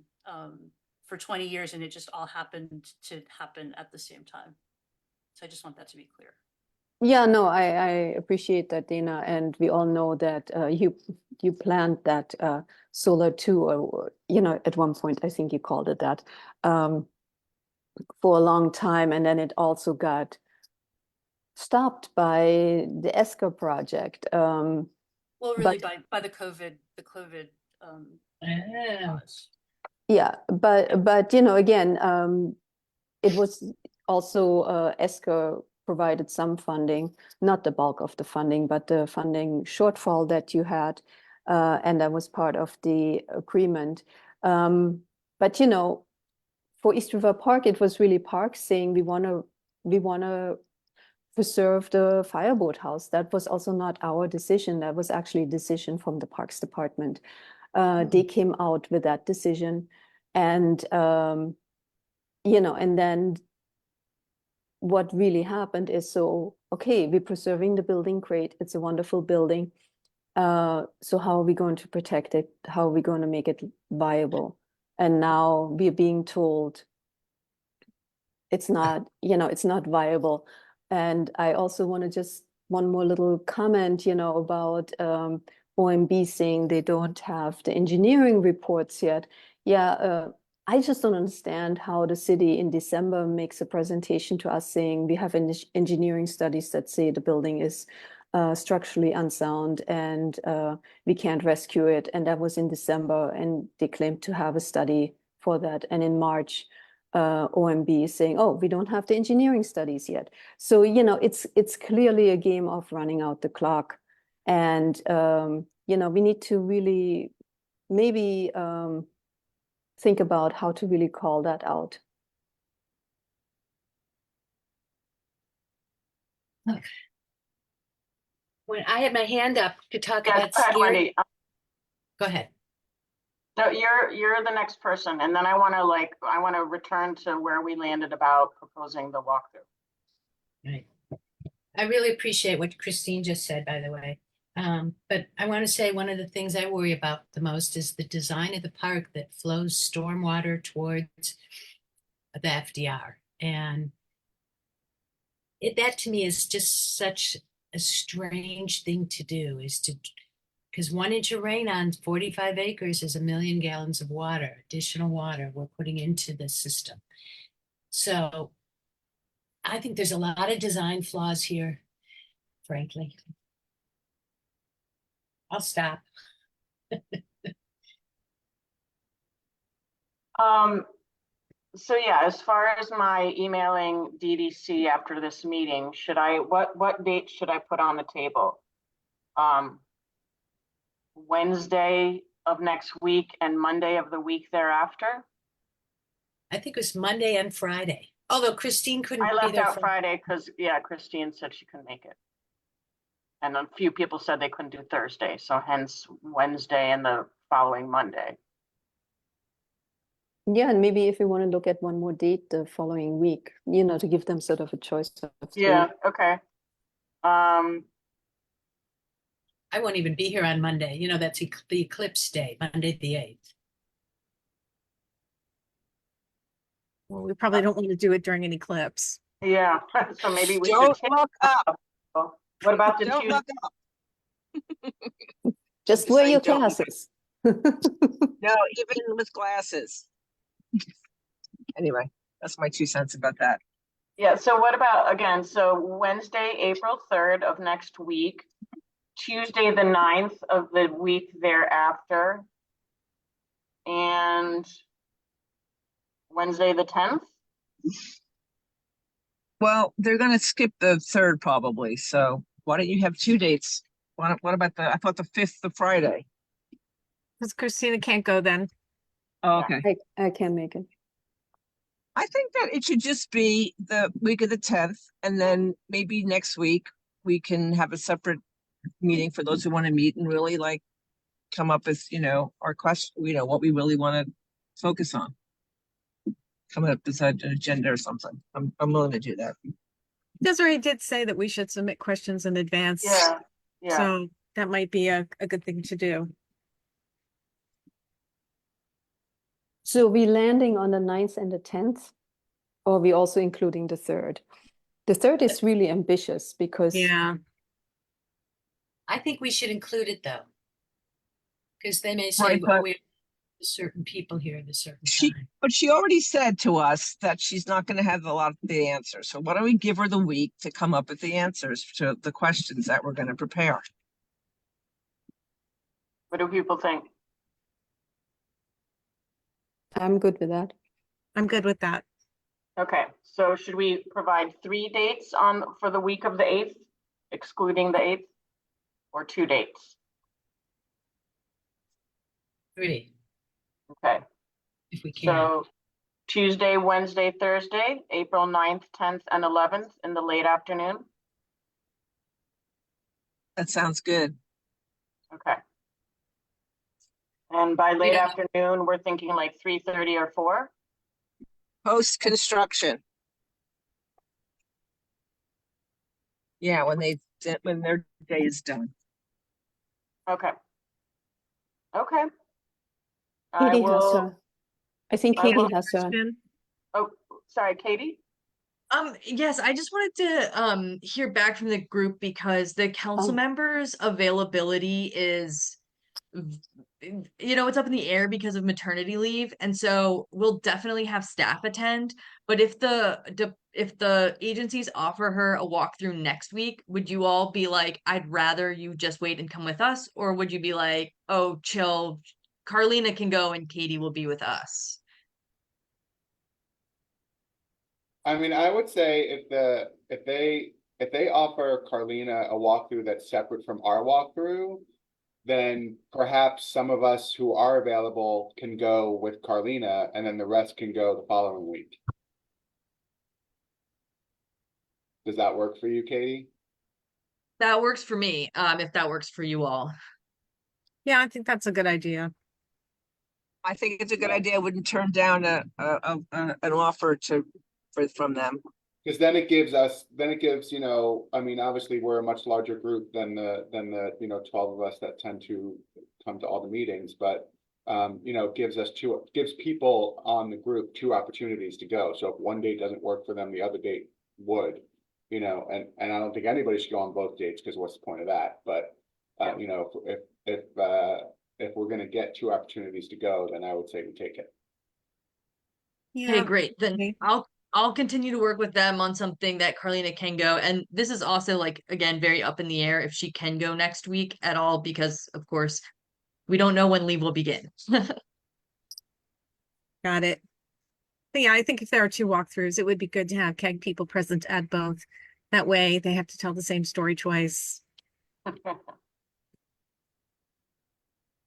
for 20 years, and it just all happened to happen at the same time. So I just want that to be clear. Yeah, no, I appreciate that, Dana, and we all know that you planned that solar 2, or at one point I think you called it that, for a long time, and then it also got stopped by the ESCR project. Well, really but by the COVID. yeah, but again, it was also ESCR provided some funding, not the bulk of the funding, but the funding shortfall that you had, and that was part of the agreement. But for East River Park, it was really Park saying we want to preserve the fireboat house. That was also not our decision. That was actually a decision from the Parks Department. They came out with that decision, and and then what really happened is, so okay, we're preserving the building, great, it's a wonderful building. So how are we going to protect it? How are we going to make it viable? And now we're being told it's not, it's not viable. And I also want to just one more little comment, about OMB saying they don't have the engineering reports yet. Yeah, I just don't understand how the city in December makes a presentation to us saying we have engineering studies that say the building is structurally unsound and we can't rescue it. And that was in December, and they claimed to have a study for that. And in March, OMB is saying, oh, we don't have the engineering studies yet. So, it's clearly a game of running out the clock. And, we need to really maybe think about how to really call that out. When I had my hand up to talk Yeah, about go ahead, scary, Wendy. go ahead. No, you're the next person, and then I want to return to where we landed about proposing the walkthrough. Right. I really appreciate what Christine just said, by the way. But I want to say one of the things I worry about the most is the design of the park that flows stormwater towards the FDR. And that to me is just such a strange thing to do, because 1 inch of rain on 45 acres is 1 million gallons of water, additional water we're putting into the system. So I think there's a lot of design flaws here, frankly. I'll stop. So yeah, as far as my emailing DDC after this meeting, what date should I put on the table? Wednesday of next week and Monday of the week thereafter? I think it was Monday and Friday. Although Christine couldn't I be left there out Friday because, yeah, Christine said she couldn't make it. And a few people said they couldn't do Thursday, so hence Wednesday and the following Monday. Yeah, and maybe if we want to look at one more date the following week, to give them sort of a choice of 3. Yeah, okay. I won't even be here on Monday. That's the eclipse day, Monday the 8th. Well, we probably don't want to do it during an eclipse. Yeah, so maybe we should. Don't look up. What about the Don't Tuesday? look up. Just Just wear saying, your don't look. glasses. No, even with glasses. Anyway, that's my 2 cents about that. Yeah, so what about, again, so Wednesday, April 3rd of next week, Tuesday, the 9th of the week thereafter, and Wednesday, the 10th? Well, they're gonna skip the 3rd probably, so why don't you have 2 dates? What about I thought the 5th, the Friday? Because Christina can't go then. Oh, Yeah. okay. I can make it. I think that it should just be the week of the 10th, and then maybe next week we can have a separate meeting for those who want to meet and really like come up with, our question, what we really want to focus on. Come up with an agenda or something. I'm willing to do that. Desiree did say that we should submit questions in advance. Yeah, yeah. So that might be a good thing to do. So we landing on the 9th and the 10th, or are we also including the 3rd? The 3rd is really ambitious because Yeah. I think we should include it though. Because they may say, Right, well, but- we're certain people here at a certain time. But she already said to us that she's not going to have a lot of the answers. So why don't we give her the week to come up with the answers to the questions that we're going to prepare? What do people think? I'm good with that. I'm good with that. Okay, so should we provide 3 dates for the week of the 8th, excluding the 8th, or 2 dates? 3, Okay, if we can. so Tuesday, Wednesday, Thursday, April 9th, 10th, and 11th in the late afternoon? That sounds good. Okay. And by late Yeah. afternoon, we're thinking like 3:30 or 4? Post construction. Yeah, when their day is done. Okay. Okay. I Katie has will, her. I think I Katie will- has her. Question. oh, sorry, Katie? Yes, I just wanted to hear back from the group because the council Oh. members' availability is it's up in the air because of maternity leave, and so we'll definitely have staff attend. But if the agencies offer her a walkthrough next week, would you all be like, I'd rather you just wait and come with us, or would you be like, oh, chill, Carlina can go and Katie will be with us? I mean, I would say if they offer Carlina a walkthrough that's separate from our walkthrough, then perhaps some of us who are available can go with Carlina and then the rest can go the following week. Does that work for you, Katie? That works for me, if that works for you all. Yeah, I think that's a good idea. I think it's a good idea. I wouldn't turn down an offer from them. Because then it gives, I mean, obviously, we're a much larger group than the 12 of us that tend to come to all the meetings, but gives people on the group 2 opportunities to go. So if one date doesn't work for them, the other date would, and I don't think anybody should go on both dates because what's the point of that? But if we're gonna get 2 opportunities to go, then I would say we take it. Yeah. Hey, great. Then Okay. I'll continue to work with them on something that Carlina can go. And this is also like, again, very up in the air if she can go next week at all, because of course we don't know when leave will begin. Got it. But yeah, I think if there are 2 walkthroughs, it would be good to have CAG people present at both. That way they have to tell the same story twice.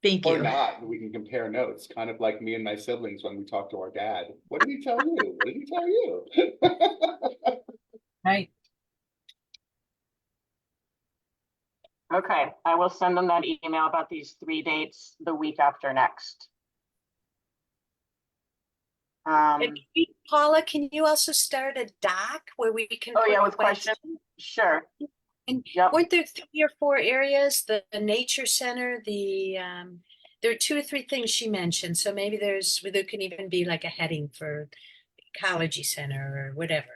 Thank Or you. not, we can compare notes, kind of like me and my siblings when we talk to our dad. What did he tell you? What did he tell you? Right. Okay, I will send them that email about these 3 dates the week after next. And Paula, can you also start a doc where we can? Oh yeah, put with questions? Sure. And Yep. weren't there 3 or 4 areas? The nature center, there are 2 or 3 things she mentioned. So maybe there can even be like a heading for ecology center or whatever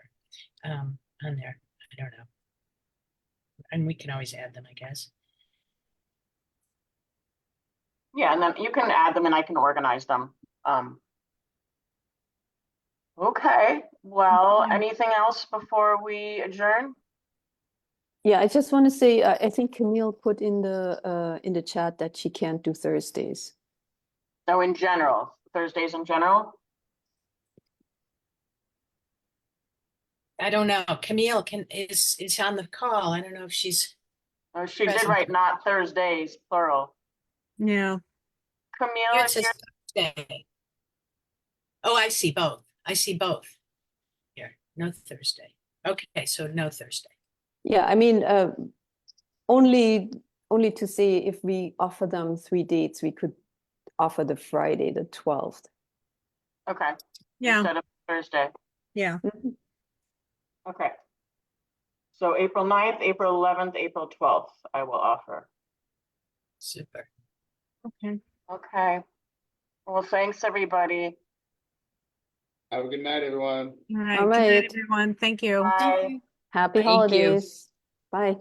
on there. I don't know. And we can always add them, I guess. Yeah, and then you can add them and I can organize them. Okay, well, anything else before we adjourn? Yeah, I just want to say, I think Camille put in the chat that she can't do Thursdays. No, in general, Thursdays in general? I don't know. Camille is on the call. I don't know if she's Oh, she did present. write not Thursdays, plural. Yeah. Camille, Here it if says you're, Thursday. Oh, I see both. I see both. Here, no Thursday. Okay, so no Thursday. Yeah, I mean, only to say if we offer them 3 dates, we could offer the Friday, the 12th. okay, Yeah. instead of Thursday. Yeah. Mhm. Okay. So April 9th, April 11th, April 12th, I will offer. Super. Okay. Okay. Well, thanks, everybody. Have a good night, everyone. All right. All Good night, right. everyone. Thank you. Bye. Happy Thank you. holidays. Bye.